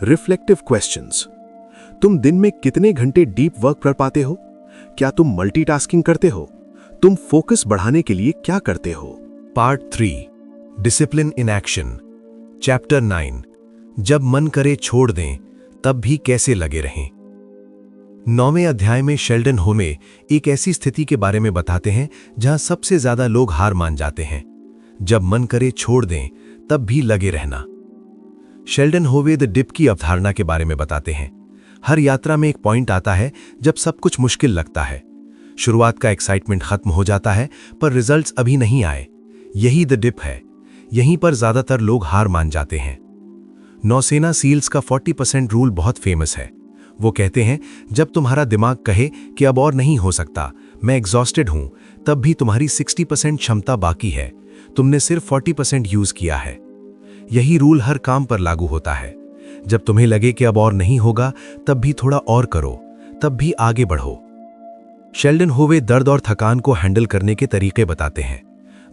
Speaker 2: Reflective questions. तुम दिन में कितने घंटे डीप वर्क कर पाते हो? क्या तुम मल्टीटास्किंग करते हो? तुम फोकस बढ़ाने के लिए क्या करते हो?
Speaker 1: Part 3, discipline in action. Chapter 9, जब मन करे छोड़ दें तब भी कैसे लगे रहें। 9वें अध्याय में शेल्डन होवे एक ऐसी स्थिति के बारे में बताते हैं जहां सबसे ज्यादा लोग हार मान जाते हैं। जब मन करे छोड़ दें तब भी लगे रहना। शेल्डन होवे द डिप की अवधारणा के बारे में बताते हैं। हर यात्रा में एक पॉइंट आता है जब सब कुछ मुश्किल लगता है। शुरुआत का एक्साइटमेंट खत्म हो जाता है पर रिजल्ट्स अभी नहीं आए। यही द डिप है। यहीं पर ज्यादातर लोग हार मान जाते हैं। नौसेना सील्स का 40% रूल बहुत फेमस है। वो कहते हैं, जब तुम्हारा दिमाग कहे कि अब और नहीं हो सकता, मैं एग्जॉस्टेड हूं, तब भी तुम्हारी 60% क्षमता बाकी है। तुमने सिर्फ 40% यूज किया है। यही रूल हर काम पर लागू होता है। जब तुम्हें लगे कि अब और नहीं होगा, तब भी थोड़ा और करो, तब भी आगे बढ़ो। शेल्डन होवे दर्द और थकान को हैंडल करने के तरीके बताते हैं।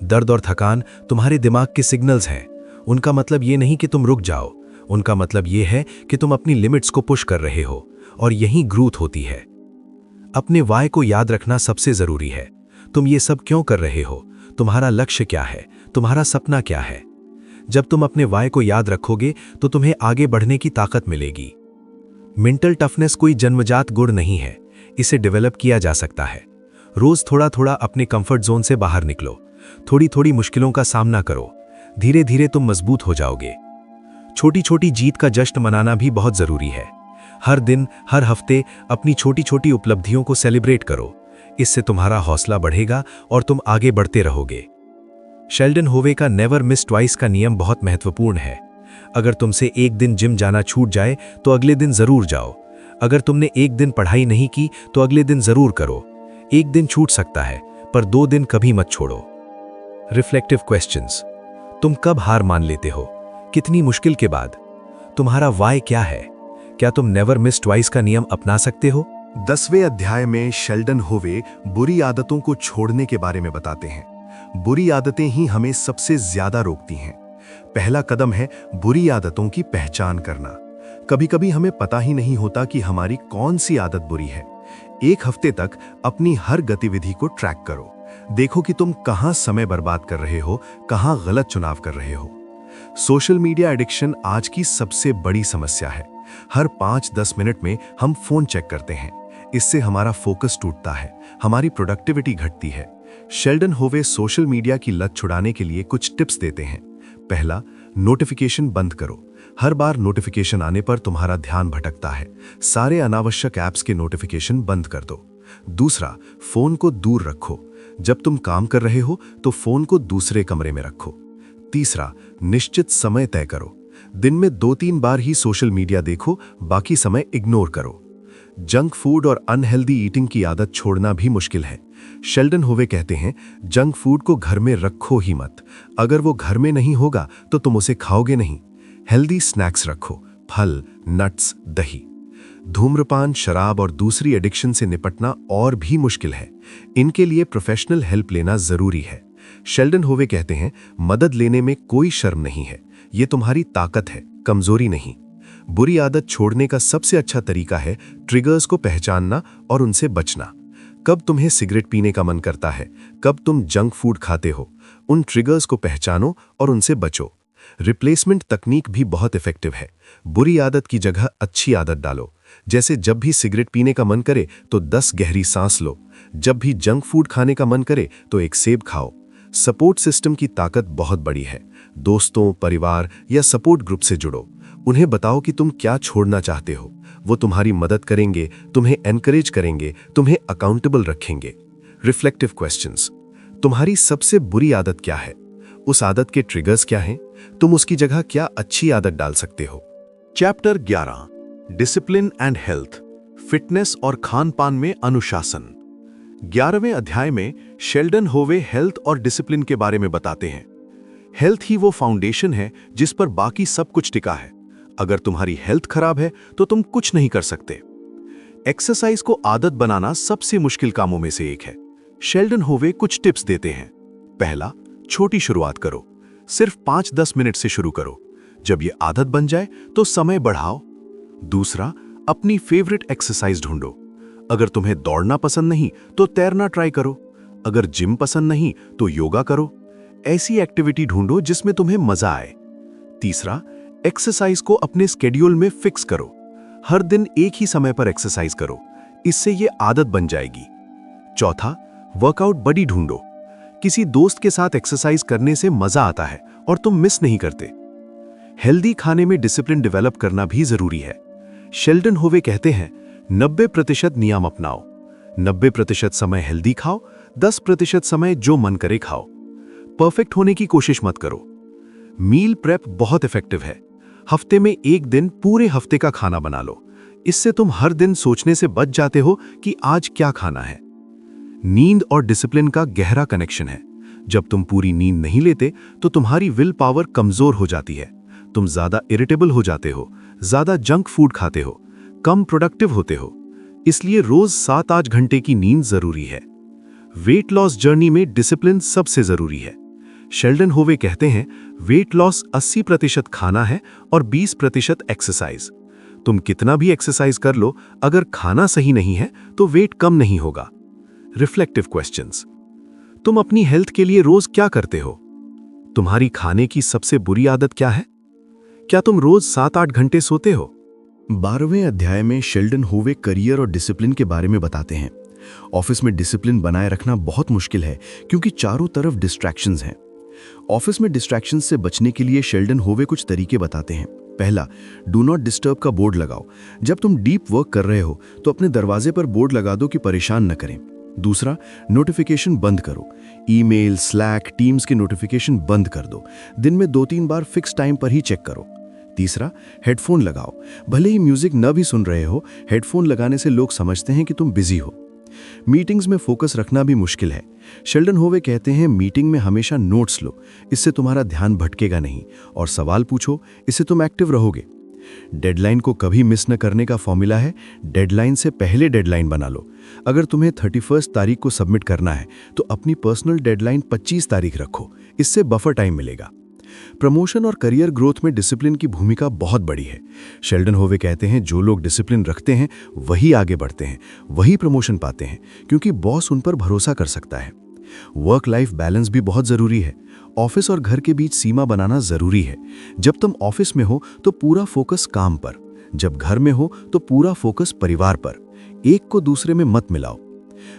Speaker 1: दर्द और थकान तुम्हारे दिमाग के सिग्नल्स हैं। उनका मतलब ये नहीं कि तुम रुक जाओ, उनका मतलब ये है कि तुम अपनी लिमिट्स को पुश कर रहे हो, और यही ग्रोथ होती है। अपने वाय को याद रखना सबसे जरूरी है। तुम ये सब क्यों कर रहे हो? तुम्हारा लक्ष्य क्या है? तुम्हारा सपना क्या है? जब तुम अपने वाय को याद रखोगे तो तुम्हें आगे बढ़ने की ताकत मिलेगी। मेंटल टफनेस कोई जन्मजात गुण नहीं है, इसे डेवलप किया जा सकता है। रोज थोड़ा थोड़ा अपने कंफर्ट जोन से बाहर निकलो, थोड़ी थोड़ी मुश्किलों का सामना करो, धीरे धीरे तुम मजबूत हो जाओगे। छोटी छोटी जीत का जश्न मनाना भी बहुत जरूरी है। हर दिन, हर हफ्ते अपनी छोटी छोटी उपलब्धियों को सेलिब्रेट करो। इससे तुम्हारा हौसला बढ़ेगा और तुम आगे बढ़ते रहोगे। शेल्डन होवे का नेवर मिस ट्वाइस का नियम बहुत महत्वपूर्ण है। अगर तुमसे एक दिन जिम जाना छूट जाए तो अगले दिन जरूर जाओ। अगर तुमने एक दिन पढ़ाई नहीं की तो अगले दिन जरूर करो। एक दिन छूट सकता है, पर 2 दिन कभी मत छोड़ो। Reflective questions. तुम कब हार मान लेते हो? कितनी मुश्किल के बाद? तुम्हारा वाई क्या है? क्या तुम नेवर मिस ट्वाइस का नियम अपना सकते हो?
Speaker 2: 10वें अध्याय में शेल्डन होवे बुरी आदतों को छोड़ने के बारे में बताते हैं। बुरी आदतें ही हमें सबसे ज्यादा रोकती हैं। पहला कदम है बुरी आदतों की पहचान करना। कभी कभी हमें पता ही नहीं होता कि हमारी कौन सी आदत बुरी है। एक हफ्ते तक अपनी हर गतिविधि को ट्रैक करो। देखो कि तुम कहां समय बर्बाद कर रहे हो, कहां गलत चुनाव कर रहे हो। सोशल मीडिया एडिक्शन आज की सबसे बड़ी समस्या है। हर 5-10 मिनट में हम फोन चेक करते हैं। इससे हमारा फोकस टूटता है, हमारी प्रोडक्टिविटी घटती है। शेल्डन होवे सोशल मीडिया की लत छुड़ाने के लिए कुछ टिप्स देते हैं। पहला, नोटिफिकेशन बंद करो। हर बार नोटिफिकेशन आने पर तुम्हारा ध्यान भटकता है। सारे अनावश्यक ऐप्स के नोटिफिकेशन बंद कर दो। दूसरा, फोन को दूर रखो। जब तुम काम कर रहे हो तो फोन को दूसरे कमरे में रखो। तीसरा, निश्चित समय तय करो। दिन में 2-3 बार ही सोशल मीडिया देखो, बाकी समय इग्नोर करो। जंक फूड और अनहेल्दी ईटिंग की आदत छोड़ना भी मुश्किल है। शेल्डन होवे कहते हैं, जंक फूड को घर में रखो ही मत। अगर वो घर में नहीं होगा तो तुम उसे खाओगे नहीं। हेल्दी स्नैक्स रखो, फल, नट्स, दही। धूम्रपान, शराब और दूसरी एडिक्शन से निपटना और भी मुश्किल है। इनके लिए प्रोफेशनल हेल्प लेना जरूरी है। शेल्डन होवे कहते हैं, मदद लेने में कोई शर्म नहीं है। ये तुम्हारी ताकत है, कमजोरी नहीं। बुरी आदत छोड़ने का सबसे अच्छा तरीका है ट्रिगर्स को पहचानना और उनसे बचना। कब तुम्हें सिगरेट पीने का मन करता है, कब तुम जंक फूड खाते हो, उन ट्रिगर्स को पहचानो और उनसे बचो। रिप्लेसमेंट तकनीक भी बहुत इफेक्टिव है। बुरी आदत की जगह अच्छी आदत डालो। जैसे जब भी सिगरेट पीने का मन करे तो 10 गहरी सांस लो। जब भी जंक फूड खाने का मन करे तो एक सेब खाओ। सपोर्ट सिस्टम की ताकत बहुत बड़ी है। दोस्तों, परिवार या सपोर्ट ग्रुप से जुड़ो। उन्हें बताओ कि तुम क्या छोड़ना चाहते हो। वो तुम्हारी मदद करेंगे, तुम्हें एनकरेज करेंगे, तुम्हें अकाउंटेबल रखेंगे। Reflective questions. तुम्हारी सबसे बुरी आदत क्या है? उस आदत के ट्रिगर्स क्या हैं? तुम उसकी जगह क्या अच्छी आदत डाल सकते हो? Chapter 11, discipline and health, fitness और खान पान में अनुशासन। 11वें अध्याय में शेल्डन होवे हेल्थ और डिसिप्लिन के बारे में बताते हैं। हेल्थ ही वो फाउंडेशन है जिस पर बाकी सब कुछ टिका है। अगर तुम्हारी हेल्थ खराब है तो तुम कुछ नहीं कर सकते। एक्सरसाइज को आदत बनाना सबसे मुश्किल कामों में से एक है। शेल्डन होवे कुछ टिप्स देते हैं। पहला, छोटी शुरुआत करो। सिर्फ 5-10 मिनट से शुरू करो। जब ये आदत बन जाए तो समय बढ़ाओ। दूसरा, अपनी फेवरेट एक्सरसाइज ढूंढो। अगर तुम्हें दौड़ना पसंद नहीं तो तैरना ट्राई करो। अगर जिम पसंद नहीं तो योगा करो। ऐसी एक्टिविटी ढूंढो जिसमें तुम्हें मजा आए। तीसरा, एक्सरसाइज को अपने स्केड्यूल में फिक्स करो। हर दिन एक ही समय पर एक्सरसाइज करो। इससे ये आदत बन जाएगी। चौथा, वर्कआउट बडी ढूंढो। किसी दोस्त के साथ एक्सरसाइज करने से मजा आता है और तुम मिस नहीं करते। हेल्दी खाने में डिसिप्लिन डेवलप करना भी जरूरी है। शेल्डन होवे कहते हैं, 90% नियम अपनाओ। 90% समय हेल्दी खाओ, 10% समय जो मन करे खाओ। परफेक्ट होने की कोशिश मत करो। मील प्रेप बहुत इफेक्टिव है। हफ्ते में एक दिन पूरे हफ्ते का खाना बना लो। इससे तुम हर दिन सोचने से बच जाते हो कि आज क्या खाना है। नींद और डिसिप्लिन का गहरा कनेक्शन है। जब तुम पूरी नींद नहीं लेते तो तुम्हारी विल पावर कमजोर हो जाती है। तुम ज्यादा इरिटेबल हो जाते हो, ज्यादा जंक फूड खाते हो, कम प्रोडक्टिव होते हो। इसलिए रोज 7-8 घंटे की नींद जरूरी है। वेट लॉस जर्नी में डिसिप्लिन सबसे जरूरी है। शेल्डन होवे कहते हैं, वेट लॉस 80% खाना है और 20% एक्सरसाइज। तुम कितना भी एक्सरसाइज कर लो, अगर खाना सही नहीं है तो वेट कम नहीं होगा। Reflective questions. तुम अपनी हेल्थ के लिए रोज क्या करते हो? तुम्हारी खाने की सबसे बुरी आदत क्या है? क्या तुम रोज 7-8 घंटे सोते हो? 12वें अध्याय में शेल्डन होवे करियर और डिसिप्लिन के बारे में बताते हैं। ऑफिस में डिसिप्लिन बनाए रखना बहुत मुश्किल है क्योंकि चारों तरफ डिस्ट्रैक्शंस हैं। ऑफिस में डिस्ट्रैक्शंस से बचने के लिए शेल्डन होवे कुछ तरीके बताते हैं। पहला, डू नॉट डिस्टर्ब का बोर्ड लगाओ। जब तुम डीप वर्क कर रहे हो तो अपने दरवाजे पर बोर्ड लगा दो कि परेशान न करें। दूसरा, नोटिफिकेशन बंद करो। ईमेल, स्लैक, टीम्स के नोटिफिकेशन बंद कर दो। दिन में 2-3 बार फिक्स टाइम पर ही चेक करो। तीसरा, हेडफोन लगाओ। भले ही म्यूजिक न भी सुन रहे हो, हेडफोन लगाने से लोग समझते हैं कि तुम बिजी हो। मीटिंग्स में फोकस रखना भी मुश्किल है। शेल्डन होवे कहते हैं, मीटिंग में हमेशा नोट्स लो, इससे तुम्हारा ध्यान भटकेगा नहीं, और सवाल पूछो, इससे तुम एक्टिव रहोगे। डेडलाइन को कभी मिस न करने का फॉर्मूला है, डेडलाइन से पहले डेडलाइन बना लो। अगर तुम्हें 31 तारीख को सबमिट करना है तो अपनी पर्सनल डेडलाइन 25 तारीख रखो, इससे बफर टाइम मिलेगा। प्रमोशन और करियर ग्रोथ में डिसिप्लिन की भूमिका बहुत बड़ी है। शेल्डन होवे कहते हैं, जो लोग डिसिप्लिन रखते हैं वही आगे बढ़ते हैं, वही प्रमोशन पाते हैं, क्योंकि बॉस उन पर भरोसा कर सकता है। वर्क लाइफ बैलेंस भी बहुत जरूरी है। ऑफिस और घर के बीच सीमा बनाना जरूरी है। जब तुम ऑफिस में हो तो पूरा फोकस काम पर, जब घर में हो तो पूरा फोकस परिवार पर। एक को दूसरे में मत मिलाओ।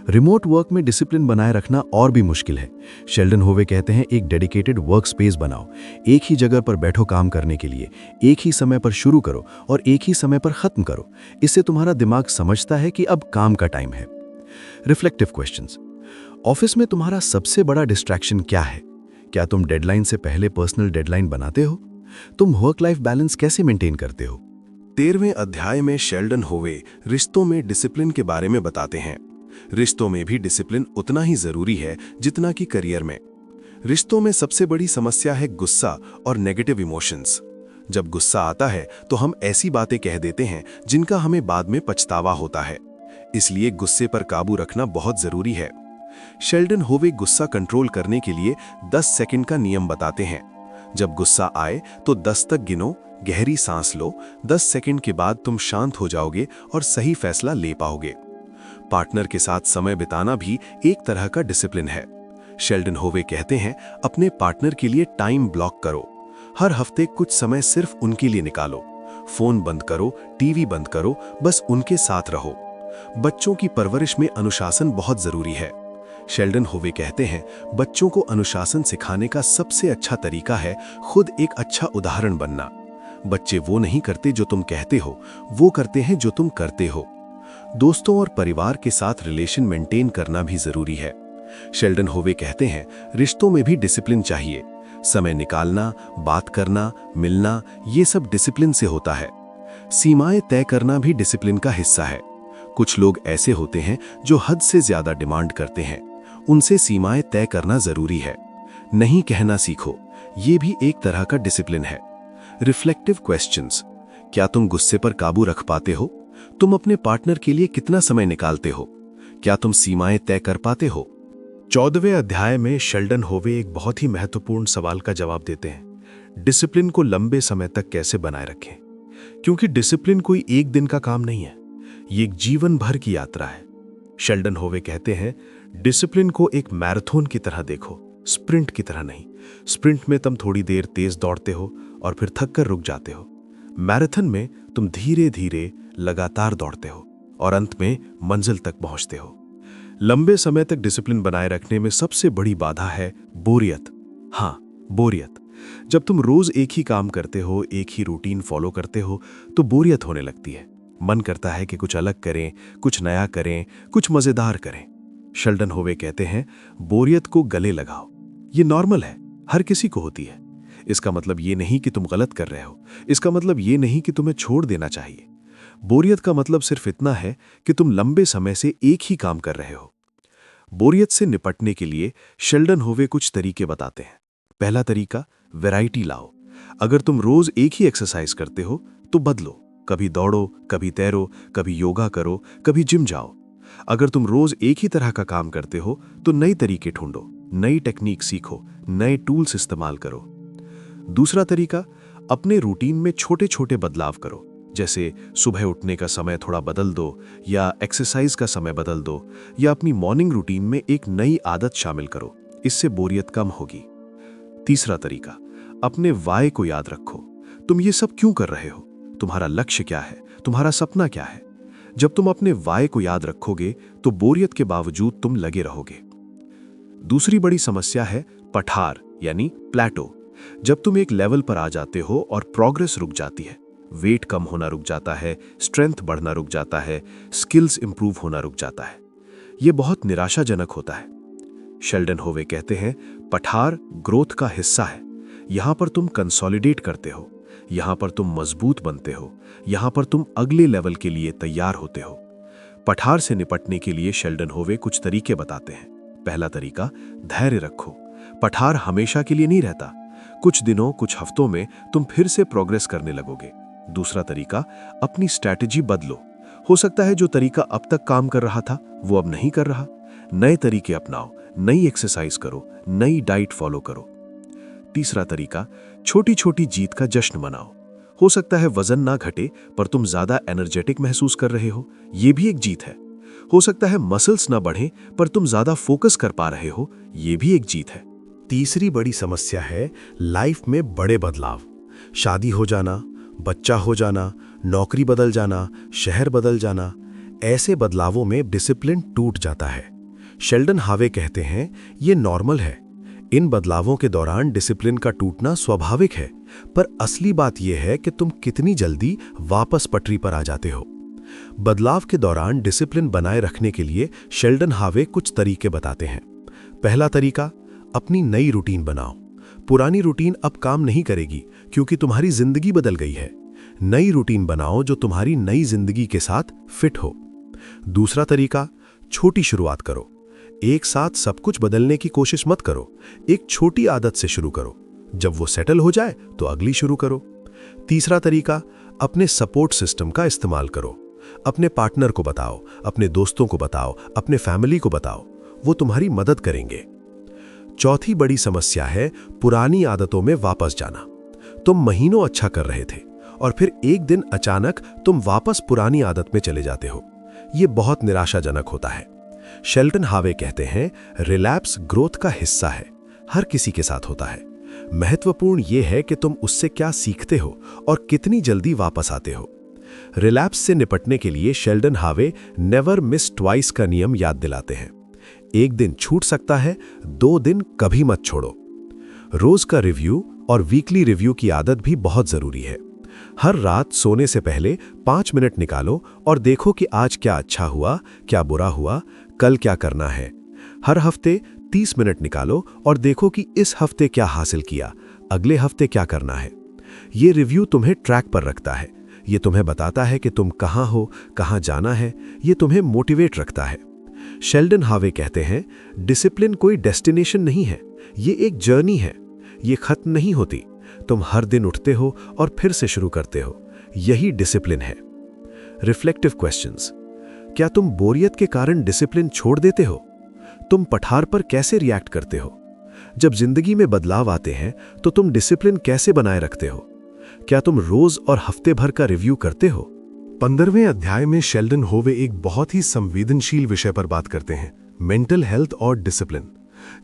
Speaker 2: रिमोट वर्क में डिसिप्लिन बनाए रखना और भी मुश्किल है। शेल्डन होवे कहते हैं, एक डेडिकेटेड वर्क स्पेस बनाओ। एक ही जगह पर बैठो काम करने के लिए। एक ही समय पर शुरू करो और एक ही समय पर खत्म करो। इससे तुम्हारा दिमाग समझता है कि अब काम का टाइम है। Reflective questions. ऑफिस में तुम्हारा सबसे बड़ा डिस्ट्रैक्शन क्या है? क्या तुम डेडलाइन से पहले पर्सनल डेडलाइन बनाते हो? तुम वर्क लाइफ बैलेंस कैसे मेंटेन करते हो?
Speaker 1: 13वें अध्याय में शेल्डन होवे रिश्तों में डिसिप्लिन के बारे में बताते हैं। रिश्तों में भी डिसिप्लिन उतना ही जरूरी है जितना कि करियर में। रिश्तों में सबसे बड़ी समस्या है गुस्सा और नेगेटिव इमोशंस। जब गुस्सा आता है तो हम ऐसी बातें कह देते हैं जिनका हमें बाद में पछतावा होता है। इसलिए गुस्से पर काबू रखना बहुत जरूरी है। शेल्डन होवे गुस्सा कंट्रोल करने के लिए 10 सेकंड का नियम बताते हैं। जब गुस्सा आए तो 10 तक गिनो, गहरी सांस लो। 10 सेकंड के बाद तुम शांत हो जाओगे और सही फैसला ले पाओगे। पार्टनर के साथ समय बिताना भी एक तरह का डिसिप्लिन है। शेल्डन होवे कहते हैं, अपने पार्टनर के लिए टाइम ब्लॉक करो। हर हफ्ते कुछ समय सिर्फ उनके लिए निकालो। फोन बंद करो, टीवी बंद करो, बस उनके साथ रहो। बच्चों की परवरिश में अनुशासन बहुत जरूरी है। शेल्डन होवे कहते हैं, बच्चों को अनुशासन सिखाने का सबसे अच्छा तरीका है खुद एक अच्छा उदाहरण बनना। बच्चे वो नहीं करते जो तुम कहते हो, वो करते हैं जो तुम करते हो। दोस्तों और परिवार के साथ रिलेशन मेंटेन करना भी जरूरी है। शेल्डन होवे कहते हैं, रिश्तों में भी डिसिप्लिन चाहिए। समय निकालना, बात करना, मिलना, ये सब डिसिप्लिन से होता है। सीमाएं तय करना भी डिसिप्लिन का हिस्सा है। कुछ लोग ऐसे होते हैं जो हद से ज्यादा डिमांड करते हैं। उनसे सीमाएं तय करना जरूरी है। नहीं कहना सीखो, ये भी एक तरह का डिसिप्लिन है। Reflective questions. क्या तुम गुस्से पर काबू रख पाते हो? तुम अपने पार्टनर के लिए कितना समय निकालते हो? क्या तुम सीमाएं तय कर पाते हो?
Speaker 3: 14वें अध्याय में शेल्डन होवे एक बहुत ही महत्वपूर्ण सवाल का जवाब देते हैं। डिसिप्लिन को लंबे समय तक कैसे बनाए रखें? क्योंकि डिसिप्लिन कोई एक दिन का काम नहीं है, ये एक जीवन भर की यात्रा है। शेल्डन होवे कहते हैं, डिसिप्लिन को एक मैराथन की तरह देखो, स्प्रिंट की तरह नहीं। स्प्रिंट में तुम थोड़ी देर तेज दौड़ते हो और फिर थक कर रुक जाते हो। मैराथन में तुम धीरे धीरे लगातार दौड़ते हो और अंत में मंजिल तक पहुंचते हो। लंबे समय तक डिसिप्लिन बनाए रखने में सबसे बड़ी बाधा है बोरियत। हाँ, बोरियत। जब तुम रोज एक ही काम करते हो, एक ही रूटीन फॉलो करते हो, तो बोरियत होने लगती है। मन करता है कि कुछ अलग करें, कुछ नया करें, कुछ मजेदार करें। शेल्डन होवे कहते हैं, बोरियत को गले लगाओ। ये नॉर्मल है, हर किसी को होती है। इसका मतलब ये नहीं कि तुम गलत कर रहे हो। इसका मतलब ये नहीं कि तुम्हें छोड़ देना चाहिए। बोरियत का मतलब सिर्फ इतना है कि तुम लंबे समय से एक ही काम कर रहे हो। बोरियत से निपटने के लिए शेल्डन होवे कुछ तरीके बताते हैं। पहला तरीका, वैरायटी लाओ। अगर तुम रोज एक ही एक्सरसाइज करते हो तो बदलो। कभी दौड़ो, कभी तैरो, कभी योगा करो, कभी जिम जाओ। अगर तुम रोज एक ही तरह का काम करते हो तो नए तरीके ढूंढो, नई टेक्निक सीखो, नए टूल्स इस्तेमाल करो। दूसरा तरीका, अपने रूटीन में छोटे छोटे बदलाव करो। जैसे सुबह उठने का समय थोड़ा बदल दो, या एक्सरसाइज का समय बदल दो, या अपनी मॉर्निंग रूटीन में एक नई आदत शामिल करो। इससे बोरियत कम होगी। तीसरा तरीका, अपने वाय को याद रखो। तुम ये सब क्यों कर रहे हो? तुम्हारा लक्ष्य क्या है? तुम्हारा सपना क्या है? जब तुम अपने वाय को याद रखोगे तो बोरियत के बावजूद तुम लगे रहोगे। दूसरी बड़ी समस्या है पठार यानी प्लेटो। जब तुम एक लेवल पर आ जाते हो और प्रोग्रेस रुक जाती है, वेट कम होना रुक जाता है, स्ट्रेंथ बढ़ना रुक जाता है, स्किल्स इंप्रूव होना रुक जाता है, यह बहुत निराशाजनक होता है। शेल्डन होवे कहते हैं, पठार ग्रोथ का हिस्सा है। यहां पर तुम कंसोलिडेट करते हो, यहां पर तुम मजबूत बनते हो, यहां पर तुम अगले लेवल के लिए तैयार होते हो। पठार से निपटने के लिए शेल्डन होवे कुछ तरीके बताते हैं। पहला तरीका, धैर्य रखो। पठार हमेशा के लिए नहीं रहता, कुछ दिनों कुछ हफ्तों में तुम फिर से प्रोग्रेस करने लगोगे। दूसरा तरीका, अपनी स्ट्रैटेजी बदलो। हो सकता है जो तरीका अब तक काम कर रहा था वो अब नहीं कर रहा। नए तरीके अपनाओ, नई एक्सरसाइज करो, नई डाइट फॉलो करो। तीसरा तरीका, छोटी छोटी जीत का जश्न मनाओ। हो सकता है वजन ना घटे पर तुम ज्यादा एनर्जेटिक महसूस कर रहे हो, ये भी एक जीत है। हो सकता है मसल्स ना बढ़े पर तुम ज्यादा फोकस कर पा रहे हो, ये भी एक जीत है।
Speaker 1: तीसरी बड़ी समस्या है लाइफ में बड़े बदलाव। शादी हो जाना, बच्चा हो जाना, नौकरी बदल जाना, शहर बदल जाना, ऐसे बदलावों में डिसिप्लिन टूट जाता है। शेल्डन हावे कहते हैं, ये नॉर्मल है। इन बदलावों के दौरान डिसिप्लिन का टूटना स्वाभाविक है, पर असली बात यह है कि तुम कितनी जल्दी वापस पटरी पर आ जाते हो। बदलाव के दौरान डिसिप्लिन बनाए रखने के लिए शेल्डन हावे कुछ तरीके बताते हैं। पहला तरीका, अपनी नई रूटीन बनाओ। पुरानी रूटीन अब काम नहीं करेगी क्योंकि तुम्हारी जिंदगी बदल गई है। नई रूटीन बनाओ जो तुम्हारी नई जिंदगी के साथ फिट हो। दूसरा तरीका, छोटी शुरुआत करो। एक साथ सब कुछ बदलने की कोशिश मत करो, एक छोटी आदत से शुरू करो। जब वो सेटल हो जाए तो अगली शुरू करो। तीसरा तरीका, अपने सपोर्ट सिस्टम का इस्तेमाल करो। अपने पार्टनर को बताओ, अपने दोस्तों को बताओ, अपने फैमिली को बताओ, वो तुम्हारी मदद करेंगे। चौथी बड़ी समस्या है पुरानी आदतों में वापस जाना। तुम महीनों अच्छा कर रहे थे और फिर एक दिन अचानक तुम वापस पुरानी आदत में चले जाते हो। यह बहुत निराशाजनक होता है। शेल्डन हावे कहते हैं, रिलैप्स ग्रोथ का हिस्सा है, हर किसी के साथ होता है। महत्वपूर्ण यह है कि तुम उससे क्या सीखते हो और कितनी जल्दी वापस आते हो। रिलैप्स से निपटने के लिए शेल्डन हावे नेवर मिस ट्वाइस का नियम याद दिलाते हैं। एक दिन छूट सकता है, 2 दिन कभी मत छोड़ो। रोज का रिव्यू और वीकली रिव्यू की आदत भी बहुत जरूरी है। हर रात सोने से पहले 5 मिनट निकालो और देखो कि आज क्या अच्छा हुआ, क्या बुरा हुआ, कल क्या करना है। हर हफ्ते 30 मिनट निकालो और देखो कि इस हफ्ते क्या हासिल किया, अगले हफ्ते क्या करना है। ये रिव्यू तुम्हें ट्रैक पर रखता है। ये तुम्हें बताता है कि तुम कहाँ हो, कहाँ जाना है। ये तुम्हें मोटिवेट रखता है। शेल्डन हावे कहते हैं, डिसिप्लिन कोई डेस्टिनेशन नहीं है, ये एक जर्नी है। ये खत्म नहीं होती। तुम हर दिन उठते हो और फिर से शुरू करते हो। यही डिसिप्लिन है। Reflective questions. क्या तुम बोरियत के कारण डिसिप्लिन छोड़ देते हो? तुम पठार पर कैसे रिएक्ट करते हो? जब जिंदगी में बदलाव आते हैं तो तुम डिसिप्लिन कैसे बनाए रखते हो? क्या तुम रोज और हफ्ते भर का रिव्यू करते हो?
Speaker 3: 15वें अध्याय में शेल्डन होवे एक बहुत ही संवेदनशील विषय पर बात करते हैं, मेंटल हेल्थ और डिसिप्लिन।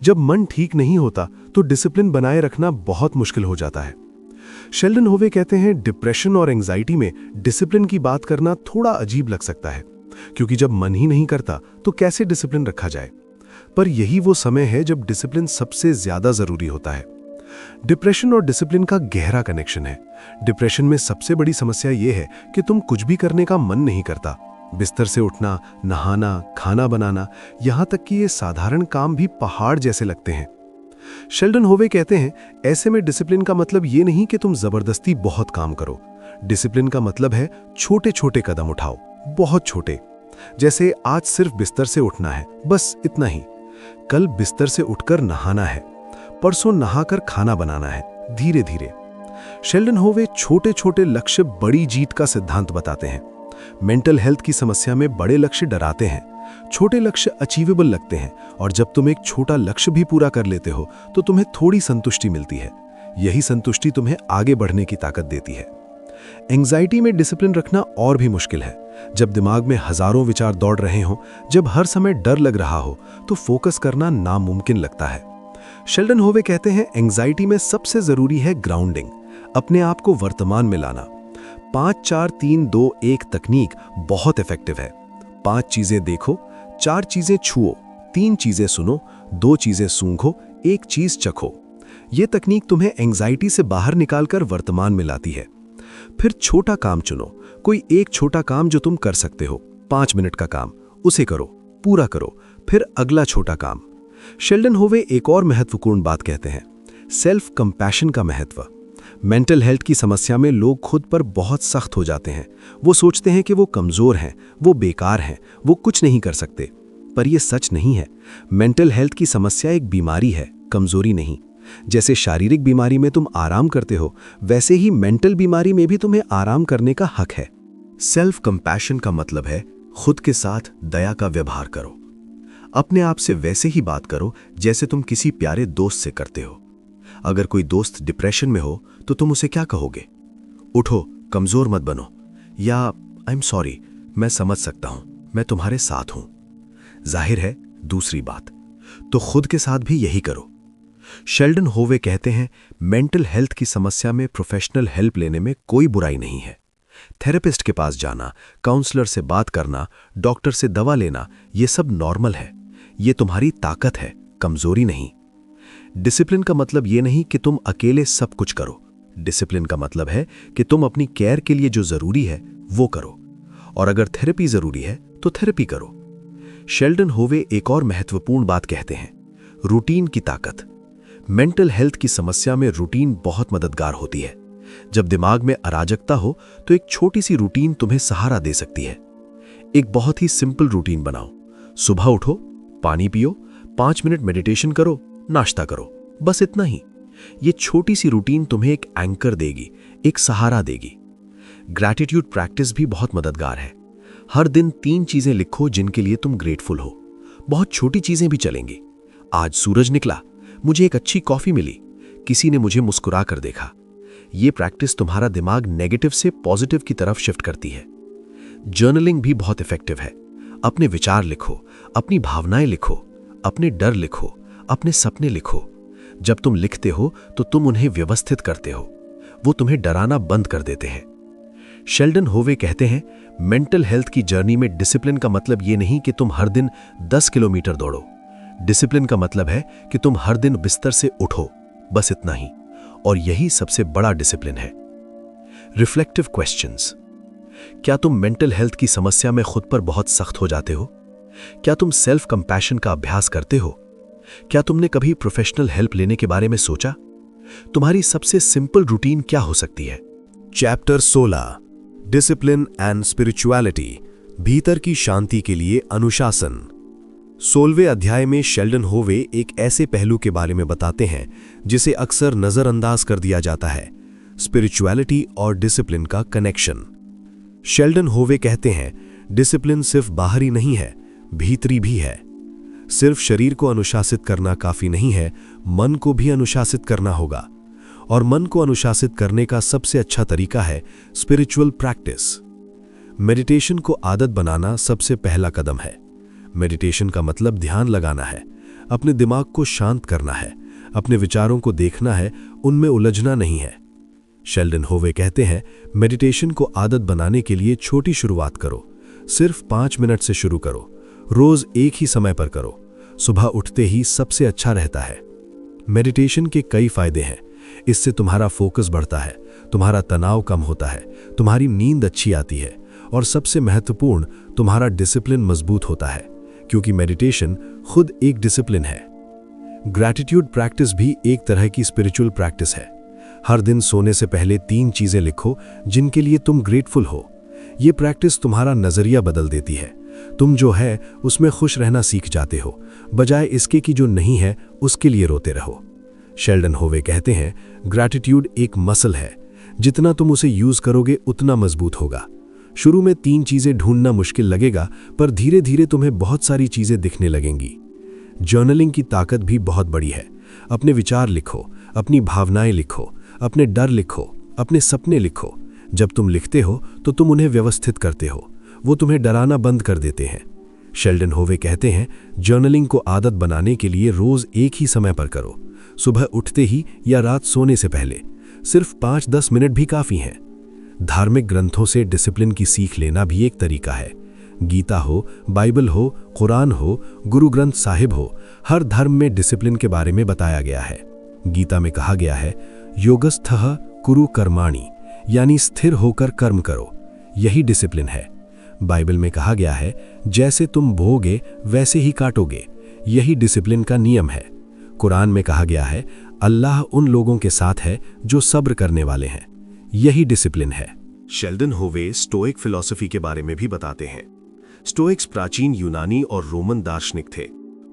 Speaker 3: जब मन ठीक नहीं होता तो डिसिप्लिन बनाए रखना बहुत मुश्किल हो जाता है। शेल्डन होवे कहते हैं, डिप्रेशन और एंजाइटी में डिसिप्लिन की बात करना थोड़ा अजीब लग सकता है, क्योंकि जब मन ही नहीं करता तो कैसे डिसिप्लिन रखा जाए। पर यही वो समय है जब डिसिप्लिन सबसे ज्यादा जरूरी होता है। डिप्रेशन और डिसिप्लिन का गहरा कनेक्शन है। डिप्रेशन में सबसे बड़ी समस्या यह है कि तुम कुछ भी करने का मन नहीं करता। बिस्तर से उठना, नहाना, खाना बनाना, यहां तक कि ये साधारण काम भी पहाड़ जैसे लगते हैं। शेल्डन होवे कहते हैं, ऐसे में डिसिप्लिन का मतलब ये नहीं कि तुम जबरदस्ती बहुत काम करो। डिसिप्लिन का मतलब है छोटे छोटे कदम उठाओ, बहुत छोटे। जैसे आज सिर्फ बिस्तर से उठना है, बस इतना ही। कल बिस्तर से उठकर नहाना है, परसों नहाकर खाना बनाना है, धीरे धीरे। शेल्डन होवे छोटे छोटे लक्ष्य बड़ी जीत का सिद्धांत बताते हैं। मेंटल हेल्थ की समस्या में बड़े लक्ष्य डराते हैं, छोटे लक्ष्य अचीवेबल लगते हैं, और जब तुम एक छोटा लक्ष्य भी पूरा कर लेते हो तो तुम्हें थोड़ी संतुष्टि मिलती है। यही संतुष्टि तुम्हें आगे बढ़ने की ताकत देती है। एंजाइटी में डिसिप्लिन रखना और भी मुश्किल है। जब दिमाग में हजारों विचार दौड़ रहे हों, जब हर समय डर लग रहा हो, तो फोकस करना नामुमकिन लगता है। शेल्डन होवे कहते हैं, एंजाइटी में सबसे जरूरी है ग्राउंडिंग, अपने आप को वर्तमान में लाना।
Speaker 2: 5-4-3-2-1 तकनीक बहुत इफेक्टिव है। 5 चीजें देखो, 4 चीजें छुओ, 3 चीजें सुनो, 2 चीजें सूंघो, 1 चीज चखो। यह तकनीक तुम्हें एंजाइटी से बाहर निकालकर वर्तमान में लाती है। फिर छोटा काम चुनो, कोई एक छोटा काम जो तुम कर सकते हो। 5 मिनट का काम, उसे करो, पूरा करो, फिर अगला छोटा काम। शेल्डन होवे एक और महत्वपूर्ण बात कहते हैं, सेल्फ कंपैशन का महत्व। मेंटल हेल्थ की समस्या में लोग खुद पर बहुत सख्त हो जाते हैं। वो सोचते हैं कि वो कमजोर हैं, वो बेकार हैं, वो कुछ नहीं कर सकते। पर यह सच नहीं है। मेंटल हेल्थ की समस्या एक बीमारी है, कमजोरी नहीं। जैसे शारीरिक बीमारी में तुम आराम करते हो, वैसे ही मेंटल बीमारी में भी तुम्हें आराम करने का हक है।
Speaker 1: सेल्फ कंपैशन का मतलब है खुद के साथ दया का व्यवहार करो। अपने आप से वैसे ही बात करो जैसे तुम किसी प्यारे दोस्त से करते हो। अगर कोई दोस्त डिप्रेशन में हो तो तुम उसे क्या कहोगे? उठो, कमजोर मत बनो, या आई एम सॉरी, मैं समझ सकता हूं, मैं तुम्हारे साथ हूं। जाहिर है दूसरी बात, तो खुद के साथ भी यही करो। शेल्डन होवे कहते हैं, मेंटल हेल्थ की समस्या में प्रोफेशनल हेल्प लेने में कोई बुराई नहीं है। थेरेपिस्ट के पास जाना, काउंसलर से बात करना, डॉक्टर से दवा लेना, ये सब नॉर्मल है। ये तुम्हारी ताकत है, कमजोरी नहीं। डिसिप्लिन का मतलब ये नहीं कि तुम अकेले सब कुछ करो। डिसिप्लिन का मतलब है कि तुम अपनी केयर के लिए जो जरूरी है वो करो, और अगर थेरेपी जरूरी है तो थेरेपी करो। शेल्डन होवे एक और महत्वपूर्ण बात कहते हैं, रूटीन की ताकत। मेंटल हेल्थ की समस्या में रूटीन बहुत मददगार होती है। जब दिमाग में अराजकता हो तो एक छोटी सी रूटीन तुम्हें सहारा दे सकती है। एक बहुत ही सिंपल रूटीन बनाओ। सुबह उठो, पानी पियो, 5 मिनट मेडिटेशन करो, नाश्ता करो, बस इतना ही। ये छोटी सी रूटीन तुम्हें एक एंकर देगी, एक सहारा देगी। ग्रैटिट्यूड प्रैक्टिस भी बहुत मददगार है। हर दिन 3 चीजें लिखो जिनके लिए तुम ग्रेटफुल हो। बहुत छोटी चीजें भी चलेंगी। आज सूरज निकला, मुझे एक अच्छी कॉफी मिली, किसी ने मुझे मुस्कुरा कर देखा। ये प्रैक्टिस तुम्हारा दिमाग नेगेटिव से पॉजिटिव की तरफ शिफ्ट करती है। जर्नलिंग भी बहुत इफेक्टिव है। अपने विचार लिखो, अपनी भावनाएं लिखो, अपने डर लिखो, अपने सपने लिखो। जब तुम लिखते हो तो तुम उन्हें व्यवस्थित करते हो। वो तुम्हें डराना बंद कर देते हैं। शेल्डन होवे कहते हैं, मेंटल हेल्थ की जर्नी में डिसिप्लिन का मतलब ये नहीं कि तुम हर दिन 10 किलोमीटर दौड़ो। डिसिप्लिन का मतलब है कि तुम हर दिन बिस्तर से उठो, बस इतना ही। और यही सबसे बड़ा डिसिप्लिन है। Reflective questions. क्या तुम मेंटल हेल्थ की समस्या में खुद पर बहुत सख्त हो जाते हो? क्या तुम सेल्फ कंपैशन का अभ्यास करते हो? क्या तुमने कभी प्रोफेशनल हेल्प लेने के बारे में सोचा? तुम्हारी सबसे सिंपल रूटीन क्या हो सकती है?
Speaker 2: चैप्टर 16, डिसिप्लिन एंड स्पिरिचुअलिटी, भीतर की शांति के लिए अनुशासन। 16वें अध्याय में शेल्डन होवे एक ऐसे पहलू के बारे में बताते हैं जिसे अक्सर नजरअंदाज कर दिया जाता है, स्पिरिचुअलिटी और डिसिप्लिन का कनेक्शन। शेल्डन होवे कहते हैं, डिसिप्लिन सिर्फ बाहरी नहीं है, भीतरी भी है। सिर्फ शरीर को अनुशासित करना काफी नहीं है, मन को भी अनुशासित करना होगा। और मन को अनुशासित करने का सबसे अच्छा तरीका है स्पिरिचुअल प्रैक्टिस। मेडिटेशन को आदत बनाना सबसे पहला कदम है। मेडिटेशन का मतलब ध्यान लगाना है, अपने दिमाग को शांत करना है, अपने विचारों को देखना है, उनमें उलझना नहीं है। शेल्डन होवे कहते हैं, मेडिटेशन को आदत बनाने के लिए छोटी शुरुआत करो। सिर्फ 5 मिनट से शुरू करो। रोज एक ही समय पर करो। सुबह उठते ही सबसे अच्छा रहता है। मेडिटेशन के कई फायदे हैं। इससे तुम्हारा फोकस बढ़ता है, तुम्हारा तनाव कम होता है, तुम्हारी नींद अच्छी आती है, और सबसे महत्वपूर्ण, तुम्हारा डिसिप्लिन मजबूत होता है, क्योंकि मेडिटेशन खुद एक डिसिप्लिन है। ग्रैटिट्यूड प्रैक्टिस भी एक तरह की स्पिरिचुअल प्रैक्टिस है। हर दिन सोने से पहले 3 चीजें लिखो जिनके लिए तुम ग्रेटफुल हो। ये प्रैक्टिस तुम्हारा नजरिया बदल देती है। तुम जो है उसमें खुश रहना सीख जाते हो, बजाय इसके कि जो नहीं है उसके लिए रोते रहो। शेल्डन होवे कहते हैं, ग्रैटिट्यूड एक मसल है, जितना तुम उसे यूज करोगे उतना मजबूत होगा। शुरू में 3 चीजें ढूंढना मुश्किल लगेगा, पर धीरे धीरे तुम्हें बहुत सारी चीजें दिखने लगेंगी। जर्नलिंग की ताकत भी बहुत बड़ी है। अपने विचार लिखो, अपनी भावनाएं लिखो, अपने डर लिखो, अपने सपने लिखो। जब तुम लिखते हो तो तुम उन्हें व्यवस्थित करते हो, वो तुम्हें डराना बंद कर देते हैं। शेल्डन होवे कहते हैं, जर्नलिंग को आदत बनाने के लिए रोज एक ही समय पर करो, सुबह उठते ही या रात सोने से पहले। सिर्फ 5-10 मिनट भी काफी हैं।
Speaker 1: धार्मिक ग्रंथों से डिसिप्लिन की सीख लेना भी एक तरीका है। गीता हो, बाइबल हो, कुरान हो, गुरु ग्रंथ साहिब हो, हर धर्म में डिसिप्लिन के बारे में बताया गया है। गीता में कहा गया है, योगस्थः कुरु कर्माणि, यानी स्थिर होकर कर्म करो, यही डिसिप्लिन है। बाइबल में कहा गया है, जैसे तुम बोओगे वैसे ही काटोगे, यही डिसिप्लिन का नियम है। कुरान में कहा गया है, अल्लाह उन लोगों के साथ है जो सब्र करने वाले हैं, यही डिसिप्लिन है।
Speaker 2: शेल्डन होवे स्टोइक फिलॉसफी के बारे में भी बताते हैं। स्टोइक्स प्राचीन यूनानी और रोमन दार्शनिक थे।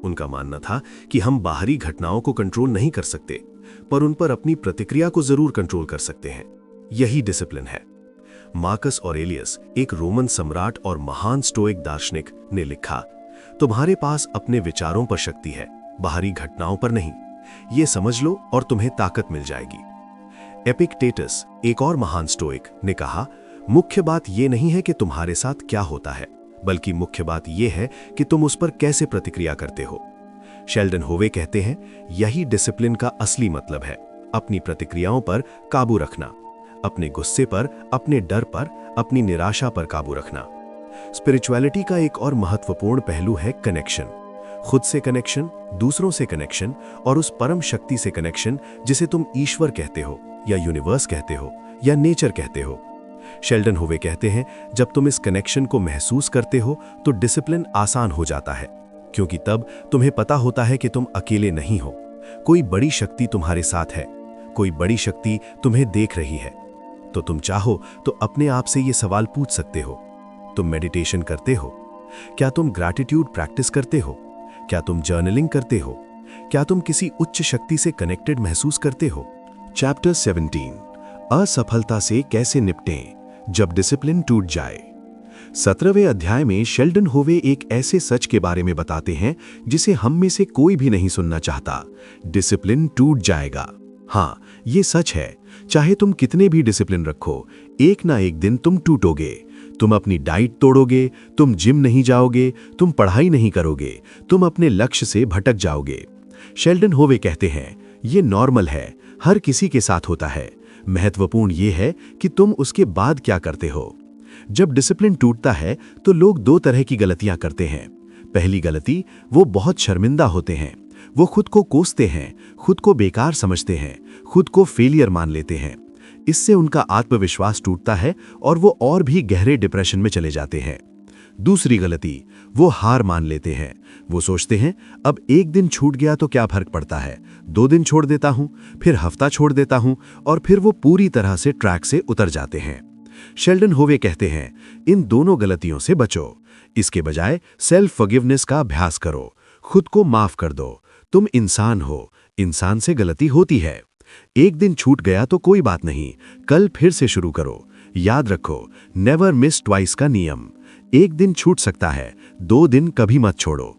Speaker 2: उनका मानना था कि हम बाहरी घटनाओं को कंट्रोल नहीं कर सकते, पर उन पर अपनी प्रतिक्रिया को जरूर कंट्रोल कर सकते हैं, यही डिसिप्लिन है। मार्कस ऑरेलियस, एक रोमन सम्राट और महान स्टोइक दार्शनिक, ने लिखा, तुम्हारे पास अपने विचारों पर शक्ति है, बाहरी घटनाओं पर नहीं। ये समझ लो और तुम्हें ताकत मिल जाएगी। एपिक्टेटस, एक और महान स्टोइक, ने कहा, मुख्य बात यह नहीं है कि तुम्हारे साथ क्या होता है, बल्कि मुख्य बात यह है कि तुम उस पर कैसे प्रतिक्रिया करते हो। शेल्डन होवे कहते हैं, यही डिसिप्लिन का असली मतलब है, अपनी प्रतिक्रियाओं पर काबू रखना, अपने गुस्से पर, अपने डर पर, अपनी निराशा पर काबू रखना। स्पिरिचुअलिटी का एक और महत्वपूर्ण पहलू है कनेक्शन। खुद से कनेक्शन, दूसरों से कनेक्शन और उस परम शक्ति से कनेक्शन जिसे तुम ईश्वर कहते हो या यूनिवर्स कहते हो या नेचर कहते हो। शेल्डन होवे कहते हैं, जब तुम इस कनेक्शन को महसूस करते हो तो डिसिप्लिन आसान हो जाता है, क्योंकि तब तुम्हें पता होता है कि तुम अकेले नहीं हो, कोई बड़ी शक्ति तुम्हारे साथ है, कोई बड़ी शक्ति तुम्हें देख रही है। तो तुम चाहो तो अपने आप से ये सवाल पूछ सकते हो, तुम मेडिटेशन करते हो? क्या तुम ग्रैटिट्यूड प्रैक्टिस करते हो? क्या तुम जर्नलिंग करते हो? क्या तुम किसी उच्च शक्ति से कनेक्टेड महसूस करते हो? चैप्टर 17, असफलता से कैसे निपटें जब डिसिप्लिन टूट जाए। 17वें अध्याय में शेल्डन होवे एक ऐसे सच के बारे में बताते हैं जिसे हम में से कोई भी नहीं सुनना चाहता। डिसिप्लिन टूट जाएगा। हाँ, ये सच है। चाहे तुम कितने भी डिसिप्लिन रखो, एक ना एक दिन तुम टूटोगे। तुम अपनी डाइट तोड़ोगे, तुम जिम नहीं जाओगे, तुम पढ़ाई नहीं करोगे, तुम अपने लक्ष्य से भटक जाओगे। शेल्डन होवे कहते हैं, ये नॉर्मल है, हर किसी के साथ होता है। महत्वपूर्ण ये है कि तुम उसके बाद क्या करते हो। जब डिसिप्लिन टूटता है तो लोग दो तरह की गलतियां करते हैं। पहली गलती, वो बहुत शर्मिंदा होते हैं, वो खुद को कोसते हैं, खुद को बेकार समझते हैं, खुद को फेलियर मान लेते हैं। इससे उनका आत्मविश्वास टूटता है और वो और भी गहरे डिप्रेशन में चले जाते हैं। दूसरी गलती, वो हार मान लेते हैं। वो सोचते हैं, अब एक दिन छूट गया तो क्या फर्क पड़ता है, 2 दिन छोड़ देता हूं, फिर हफ्ता छोड़ देता हूं, और फिर वो पूरी तरह से ट्रैक से उतर जाते हैं। शेल्डन होवे कहते हैं, इन दोनों गलतियों से बचो। इसके बजाय सेल्फ फॉरगिवनेस का अभ्यास करो, खुद को माफ कर दो। तुम इंसान हो, इंसान से गलती होती है। एक दिन छूट गया तो कोई बात नहीं, कल फिर से शुरू करो। याद रखो, नेवर मिस ट्वाइस का नियम। एक दिन छूट सकता है, 2 दिन कभी मत छोड़ो।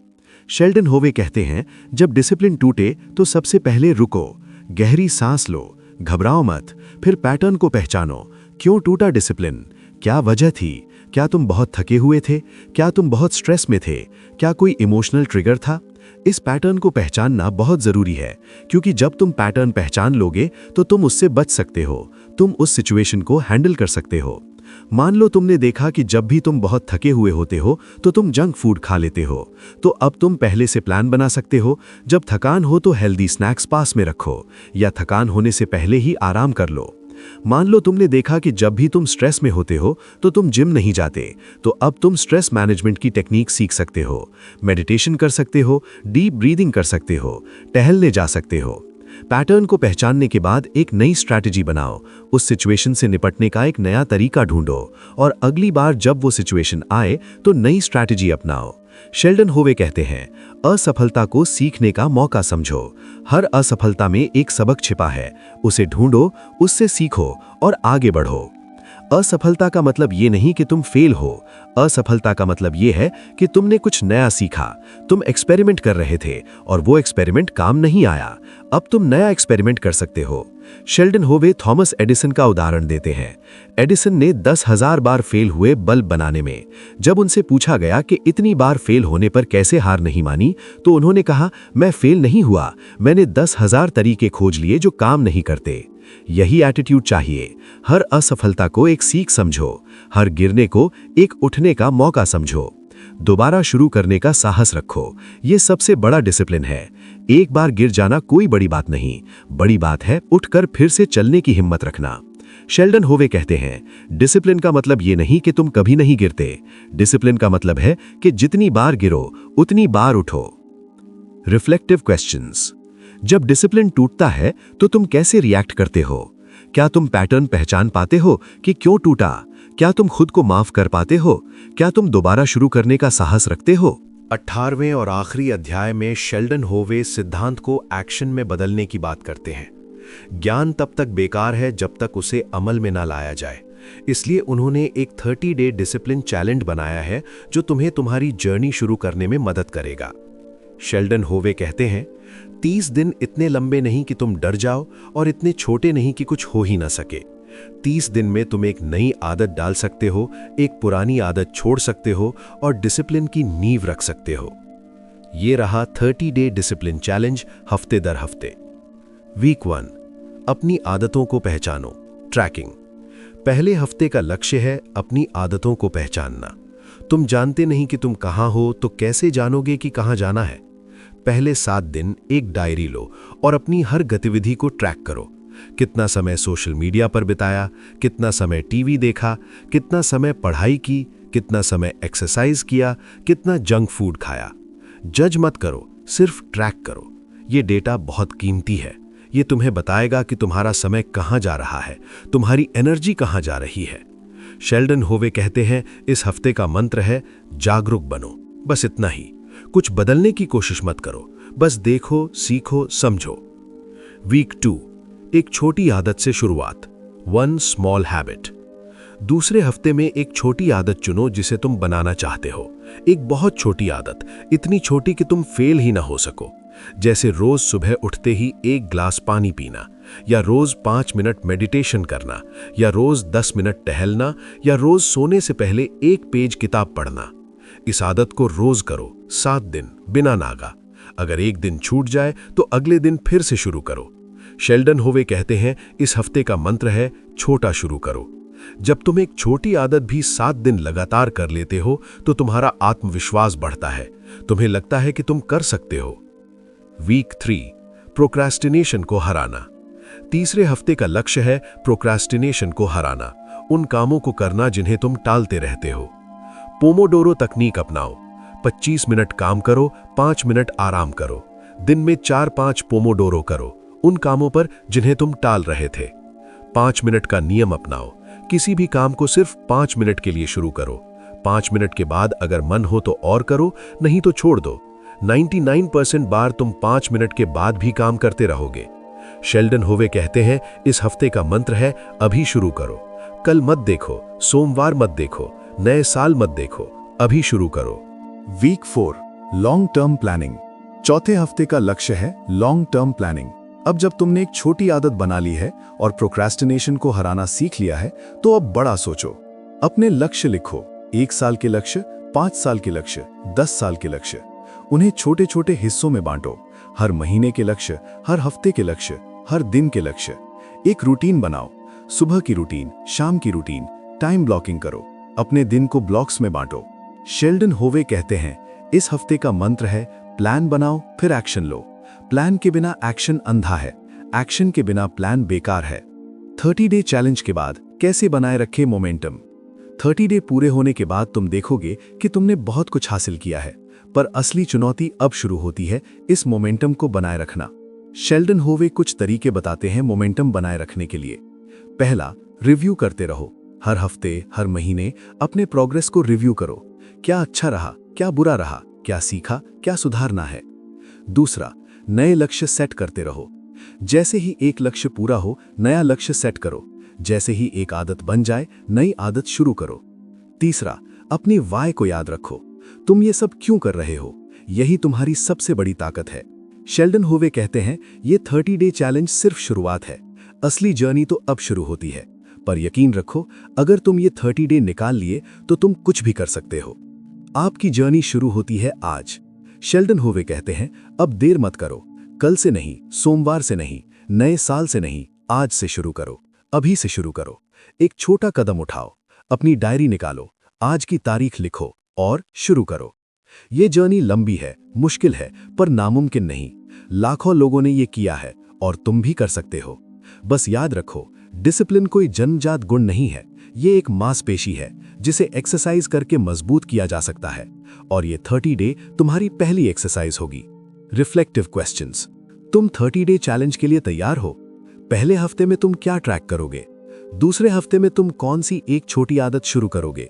Speaker 2: शेल्डन होवे कहते हैं, जब डिसिप्लिन टूटे तो सबसे पहले रुको, गहरी सांस लो, घबराओ मत, फिर पैटर्न को पहचानो। क्यों टूटा डिसिप्लिन? क्या वजह थी? क्या तुम बहुत थके हुए थे? क्या तुम बहुत स्ट्रेस में थे? क्या कोई इमोशनल ट्रिगर था? इस पैटर्न को पहचानना बहुत जरूरी है, क्योंकि जब तुम पैटर्न पहचान लोगे तो तुम उससे बच सकते हो, तुम उस सिचुएशन को हैंडल कर सकते हो। मान लो तुमने देखा कि जब भी तुम बहुत थके हुए होते हो तो तुम जंक फूड खा लेते हो, तो अब तुम पहले से प्लान बना सकते हो, जब थकान हो तो हेल्दी स्नैक्स पास में रखो, या थकान होने से पहले ही आराम कर लो। मान लो तुमने देखा कि जब भी तुम स्ट्रेस में होते हो तो तुम जिम नहीं जाते, तो अब तुम स्ट्रेस मैनेजमेंट की टेक्निक सीख सकते हो, मेडिटेशन कर सकते हो, डीप ब्रीदिंग कर सकते हो, टहलने जा सकते हो। पैटर्न को पहचानने के बाद एक नई स्ट्रैटेजी बनाओ, उस सिचुएशन से निपटने का एक नया तरीका ढूंढो, और अगली बार जब वो सिचुएशन आए तो नई स्ट्रैटेजी अपनाओ। शेल्डन होवे कहते हैं, असफलता को सीखने का मौका समझो। हर असफलता में एक सबक छिपा है, उसे ढूंढो, उससे सीखो और आगे बढ़ो। असफलता का मतलब ये नहीं कि तुम फेल हो, असफलता का मतलब ये है कि तुमने कुछ नया सीखा, तुम एक्सपेरिमेंट कर रहे थे और वो एक्सपेरिमेंट काम नहीं आया, अब तुम नया एक्सपेरिमेंट कर सकते हो। शेल्डन होवे थॉमस एडिसन का उदाहरण देते हैं। एडिसन ने 10,000 बार फेल हुए बल्ब बनाने में। जब उनसे पूछा गया कि इतनी बार फेल होने पर कैसे हार नहीं मानी, तो उन्होंने कहा, मैं फेल नहीं हुआ, मैंने 10,000 तरीके खोज लिए जो काम नहीं करते।
Speaker 1: यही एटीट्यूड चाहिए। हर असफलता को एक सीख समझो, हर गिरने को एक उठने का मौका समझो। दोबारा शुरू करने का साहस रखो, ये सबसे बड़ा डिसिप्लिन है। एक बार गिर जाना कोई बड़ी बात नहीं, बड़ी बात है उठकर फिर से चलने की हिम्मत रखना। शेल्डन होवे कहते हैं, डिसिप्लिन का मतलब ये नहीं कि तुम कभी नहीं गिरते, डिसिप्लिन का मतलब है कि जितनी बार गिरो उतनी बार उठो। Reflective questions. जब डिसिप्लिन टूटता है तो तुम कैसे रिएक्ट करते हो? क्या तुम पैटर्न पहचान पाते हो कि क्यों टूटा? क्या तुम खुद को माफ कर पाते हो? क्या तुम दोबारा शुरू करने का साहस रखते हो?
Speaker 2: 18वें और आखिरी अध्याय में शेल्डन होवे सिद्धांत को एक्शन में बदलने की बात करते हैं। ज्ञान तब तक बेकार है जब तक उसे अमल में ना लाया जाए। इसलिए उन्होंने एक 30 डे डिसिप्लिन चैलेंज बनाया है जो तुम्हें तुम्हारी जर्नी शुरू करने में मदद करेगा। शेल्डन होवे कहते हैं, 30 दिन इतने लंबे नहीं कि तुम डर जाओ और इतने छोटे नहीं कि कुछ हो ही ना सके। 30 दिन में तुम एक नई आदत डाल सकते हो, एक पुरानी आदत छोड़ सकते हो और डिसिप्लिन की नींव रख सकते हो। ये रहा 30 डे डिसिप्लिन चैलेंज हफ्ते दर हफ्ते। वीक 1, अपनी आदतों को पहचानो। ट्रैकिंग। पहले हफ्ते का लक्ष्य है अपनी आदतों को पहचानना। तुम जानते नहीं कि तुम कहाँ हो तो कैसे जानोगे कि कहाँ जाना है? पहले 7 दिन एक डायरी लो और अपनी हर गतिविधि को ट्रैक करो। कितना समय सोशल मीडिया पर बिताया, कितना समय टीवी देखा, कितना समय पढ़ाई की, कितना समय एक्सरसाइज किया, कितना जंक फूड खाया। जज मत करो, सिर्फ ट्रैक करो। ये डेटा बहुत कीमती है। ये तुम्हें बताएगा कि तुम्हारा समय कहाँ जा रहा है, तुम्हारी एनर्जी कहाँ जा रही है। शेल्डन होवे कहते हैं, इस हफ्ते का मंत्र है जागरूक बनो। बस इतना ही, कुछ बदलने की कोशिश मत करो, बस देखो, सीखो, समझो। वीक 2, एक छोटी आदत से शुरुआत। 1 स्मॉल हैबिट। दूसरे हफ्ते में एक छोटी आदत चुनो जिसे तुम बनाना चाहते हो। एक बहुत छोटी आदत, इतनी छोटी कि तुम फेल ही ना हो सको। जैसे रोज सुबह उठते ही 1 ग्लास पानी पीना, या रोज 5 मिनट मेडिटेशन करना, या रोज 10 मिनट टहलना, या रोज सोने से पहले 1 पेज किताब पढ़ना। इस आदत को रोज करो, 7 दिन बिना नागा। अगर एक दिन छूट जाए तो अगले दिन फिर से शुरू करो। शेल्डन होवे कहते हैं, इस हफ्ते का मंत्र है छोटा शुरू करो। जब तुम एक छोटी आदत भी 7 दिन लगातार कर लेते हो तो तुम्हारा आत्मविश्वास बढ़ता है, तुम्हें लगता है कि तुम कर सकते हो। वीक 3, प्रोक्रास्टिनेशन को हराना। तीसरे हफ्ते का लक्ष्य है प्रोक्रास्टिनेशन को हराना, उन कामों को करना जिन्हें तुम टालते रहते हो। पोमोडोरो तकनीक अपनाओ। 25 मिनट काम करो, 5 मिनट आराम करो। दिन में 4-5 पोमोडोरो करो उन कामों पर जिन्हें तुम टाल रहे थे। 5 मिनट का नियम अपनाओ। किसी भी काम को सिर्फ 5 मिनट के लिए शुरू करो। 5 मिनट के बाद अगर मन हो तो और करो, नहीं तो छोड़ दो। 99% बार तुम 5 मिनट के बाद भी काम करते रहोगे। शेल्डन होवे कहते हैं, इस हफ्ते का मंत्र है अभी शुरू करो। कल मत देखो, सोमवार मत देखो, नए साल मत देखो, अभी शुरू करो। Week 4, long term planning. चौथे हफ्ते का लक्ष्य है लॉन्ग टर्म प्लानिंग। अब जब तुमने एक छोटी आदत बना ली है और प्रोक्रेस्टिनेशन को हराना सीख लिया है तो अब बड़ा सोचो। अपने लक्ष्य लिखो, 1 साल के लक्ष्य, 5 साल के लक्ष्य, 10 साल के लक्ष्य। उन्हें छोटे छोटे हिस्सों में बांटो। हर महीने के लक्ष्य, हर हफ्ते के लक्ष्य, हर दिन के लक्ष्य। एक रूटीन बनाओ, सुबह की रूटीन, शाम की रूटीन, टाइम ब्लॉकिंग करो। अपने दिन को ब्लॉक्स में बांटो। शेल्डन होवे कहते हैं, इस हफ्ते का मंत्र है प्लान बनाओ फिर एक्शन लो। प्लान के बिना एक्शन अंधा है, एक्शन के बिना प्लान बेकार है। 30 डे चैलेंज के बाद कैसे बनाए रखें मोमेंटम। 30 डे पूरे होने के बाद तुम देखोगे कि तुमने बहुत कुछ हासिल किया है, पर असली चुनौती अब शुरू होती है इस मोमेंटम को बनाए रखना। शेल्डन होवे कुछ तरीके बताते हैं मोमेंटम बनाए रखने के लिए। पहला, रिव्यू करते रहो। हर हफ्ते, हर महीने अपने प्रोग्रेस को रिव्यू करो। क्या अच्छा रहा, क्या बुरा रहा, क्या सीखा, क्या सुधारना है। दूसरा, नए लक्ष्य सेट करते रहो। जैसे ही एक लक्ष्य पूरा हो, नया लक्ष्य सेट करो। जैसे ही एक आदत बन जाए, नई आदत शुरू करो। तीसरा, अपनी वाय को याद रखो। तुम ये सब क्यों कर रहे हो, यही तुम्हारी सबसे बड़ी ताकत है। शेल्डन होवे कहते हैं, ये 30 डे चैलेंज सिर्फ शुरुआत है, असली जर्नी तो अब शुरू होती है। पर यकीन रखो, अगर तुम ये 30 डे निकाल लिए तो तुम कुछ भी कर सकते हो। आपकी जर्नी शुरू होती है आज। शेल्डन होवे कहते हैं, अब देर मत करो। कल से नहीं, सोमवार से नहीं, नए साल से नहीं,
Speaker 1: आज से शुरू करो, अभी से शुरू करो। एक छोटा कदम उठाओ, अपनी डायरी निकालो, आज की तारीख लिखो और शुरू करो। ये जर्नी लंबी है, मुश्किल है, पर नामुमकिन नहीं। लाखों लोगों ने ये किया है और तुम भी कर सकते हो। बस याद रखो, डिसिप्लिन कोई जन्मजात गुण नहीं है, ये एक मांसपेशी है जिसे एक्सरसाइज करके मजबूत किया जा सकता है। और ये 30 डे तुम्हारी पहली एक्सरसाइज होगी। Reflective questions. तुम 30 डे चैलेंज के लिए तैयार हो? पहले हफ्ते में तुम क्या ट्रैक करोगे? दूसरे हफ्ते में तुम कौन सी एक छोटी आदत शुरू करोगे?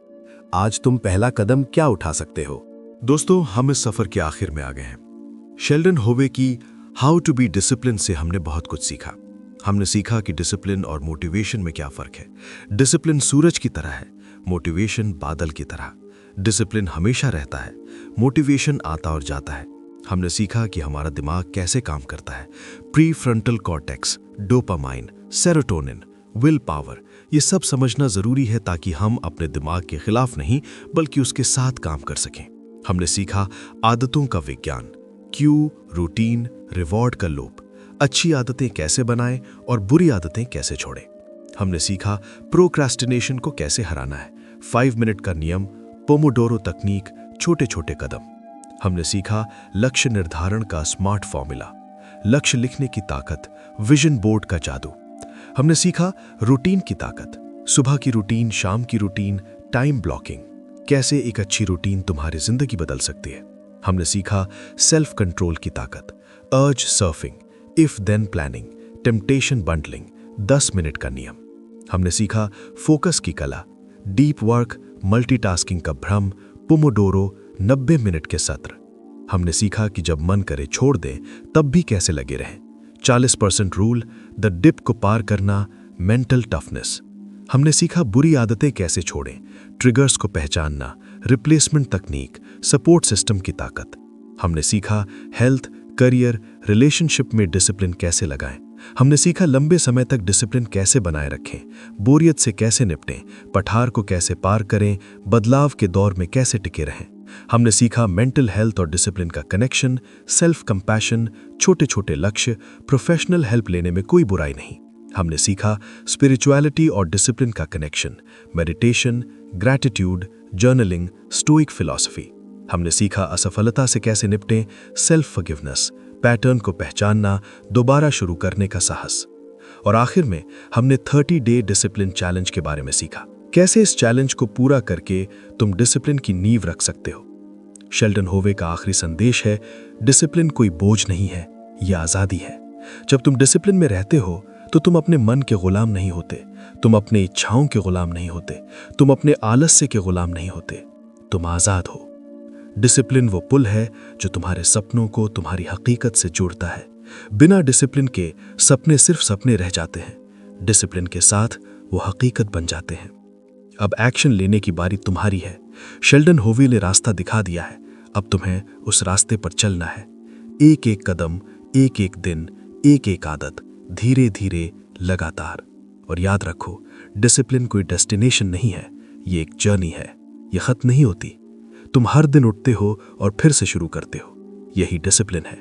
Speaker 1: आज तुम पहला कदम क्या उठा सकते हो?
Speaker 3: दोस्तों, हम इस सफर के आखिर में आ गए हैं। शेल्डन होवे की हाउ टू बी डिसिप्लिन से हमने बहुत कुछ सीखा। हमने सीखा कि डिसिप्लिन और मोटिवेशन में क्या फर्क है। डिसिप्लिन सूरज की तरह है, मोटिवेशन बादल की तरह। डिसिप्लिन हमेशा रहता है, मोटिवेशन आता और जाता है। हमने सीखा कि हमारा दिमाग कैसे काम करता है। Pre frontal cortex, dopamine, serotonin, will power, ये सब समझना जरूरी है ताकि हम अपने दिमाग के खिलाफ नहीं बल्कि उसके साथ काम कर सकें। हमने सीखा आदतों का विज्ञान, क्यू, रूटीन, रिवॉर्ड का लूप, अच्छी आदतें कैसे बनाएं और बुरी आदतें कैसे छोड़ें। हमने सीखा प्रोक्रास्टिनेशन को कैसे हराना है, 5 मिनट का नियम, पोमोडोरो तकनीक, छोटे छोटे कदम। हमने सीखा लक्ष्य निर्धारण का स्मार्ट फॉर्मूला, लक्ष्य लिखने की ताकत, विजन बोर्ड का जादू। हमने सीखा रूटीन की ताकत, सुबह की रूटीन, शाम की रूटीन, टाइम ब्लॉकिंग, कैसे एक अच्छी रूटीन तुम्हारी जिंदगी बदल सकती है। हमने सीखा सेल्फ कंट्रोल की ताकत, urge surfing, if then planning, temptation bundling, 10 minute का नियम। हमने सीखा फोकस की कला, डीप वर्क, मल्टीटास्किंग का भ्रम, पोमोडोरो, 90 मिनट के सत्र। हमने सीखा कि जब मन करे छोड़ दें तब भी कैसे लगे रहें, 40% रूल, द डिप को पार करना, मेंटल टफनेस। हमने सीखा बुरी आदतें कैसे छोड़ें, ट्रिगर्स को पहचानना, रिप्लेसमेंट तकनीक, सपोर्ट सिस्टम की ताकत। हमने सीखा हेल्थ, करियर, रिलेशनशिप में डिसिप्लिन कैसे लगाएं। हमने सीखा लंबे समय तक डिसिप्लिन कैसे बनाए रखें, बोरियत से कैसे निपटें, पठार को कैसे पार करें, बदलाव के दौर में कैसे टिके रहें। हमने सीखा मेंटल हेल्थ और डिसिप्लिन का कनेक्शन, सेल्फ कंपैशन, छोटे छोटे लक्ष्य, प्रोफेशनल हेल्प लेने में कोई बुराई नहीं। हमने सीखा स्पिरिचुअलिटी और डिसिप्लिन का connection, meditation, gratitude, journaling, stoic philosophy. हमने सीखा असफलता से कैसे निपटें, सेल्फ फॉरगिवनेस, पैटर्न को पहचानना, दोबारा शुरू करने का साहस। और आखिर में हमने 30 डे डिसिप्लिन चैलेंज के बारे में सीखा, कैसे इस चैलेंज को पूरा करके तुम डिसिप्लिन की नींव रख सकते हो। शेल्डन होवे का आखिरी संदेश है, डिसिप्लिन कोई बोझ नहीं है, यह आज़ादी है। जब तुम डिसिप्लिन में रहते हो तो तुम अपने मन के गुलाम नहीं होते, तुम अपने इच्छाओं के गुलाम नहीं होते, तुम अपने आलस्य के गुलाम नहीं होते, तुम आज़ाद हो। डिसिप्लिन वो पुल है जो तुम्हारे सपनों को तुम्हारी हकीकत से जोड़ता है। बिना डिसिप्लिन के सपने सिर्फ सपने रह जाते हैं, डिसिप्लिन के साथ वो हकीकत बन जाते हैं। अब एक्शन लेने की बारी तुम्हारी है। शेल्डन होवे ने रास्ता दिखा दिया है, अब तुम्हें उस रास्ते पर चलना है। एक एक कदम, एक एक दिन, एक एक आदत, धीरे धीरे, लगातार। और याद रखो, डिसिप्लिन कोई डेस्टिनेशन नहीं है, ये एक जर्नी है, ये खत्म नहीं होती। तुम हर दिन उठते हो और फिर से शुरू करते हो, यही डिसिप्लिन है।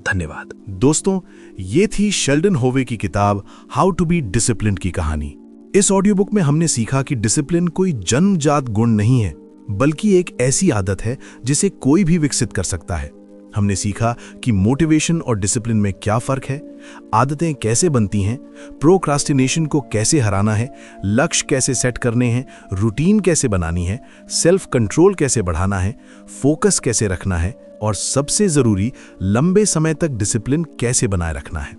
Speaker 3: धन्यवाद
Speaker 2: दोस्तों, ये थी शेल्डन होवे की किताब हाउ टू बी डिसिप्लिन की कहानी। इस ऑडियो बुक में हमने सीखा कि डिसिप्लिन कोई जन्मजात गुण नहीं है, बल्कि एक ऐसी आदत है जिसे कोई भी विकसित कर सकता है। हमने सीखा कि मोटिवेशन और डिसिप्लिन में क्या फर्क है, आदतें कैसे बनती हैं, प्रोक्रास्टिनेशन को कैसे हराना है, लक्ष्य कैसे सेट करने हैं, रूटीन कैसे बनानी है, सेल्फ कंट्रोल कैसे बढ़ाना है, फोकस कैसे रखना है और सबसे जरूरी, लंबे समय तक डिसिप्लिन कैसे बनाए रखना है।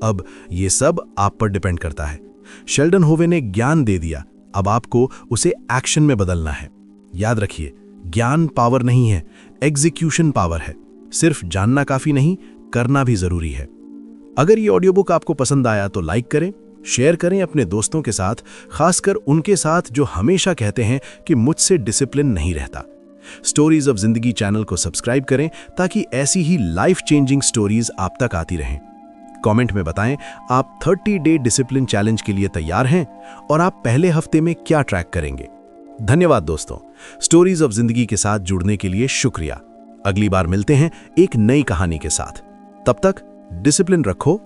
Speaker 2: अब ये सब आप पर डिपेंड करता है। शेल्डन होवे ने ज्ञान दे दिया, अब आपको उसे एक्शन में बदलना है। याद रखिए, ज्ञान पावर नहीं है, एग्जीक्यूशन पावर है। सिर्फ जानना काफी नहीं, करना भी जरूरी है। अगर ये ऑडियो बुक आपको पसंद आया तो लाइक करें, शेयर करें अपने दोस्तों के साथ, खासकर उनके साथ जो हमेशा कहते हैं कि मुझसे डिसिप्लिन नहीं रहता। स्टोरीज ऑफ जिंदगी चैनल को सब्सक्राइब करें ताकि ऐसी ही लाइफ चेंजिंग स्टोरीज आप तक आती रहें। कमेंट में बताएं आप 30 डे डिसिप्लिन चैलेंज के लिए तैयार हैं और आप पहले हफ्ते में क्या ट्रैक करेंगे। धन्यवाद दोस्तों, स्टोरीज ऑफ जिंदगी के साथ जुड़ने के लिए शुक्रिया। अगली बार मिलते हैं एक नई कहानी के साथ। तब तक डिसिप्लिन रखो।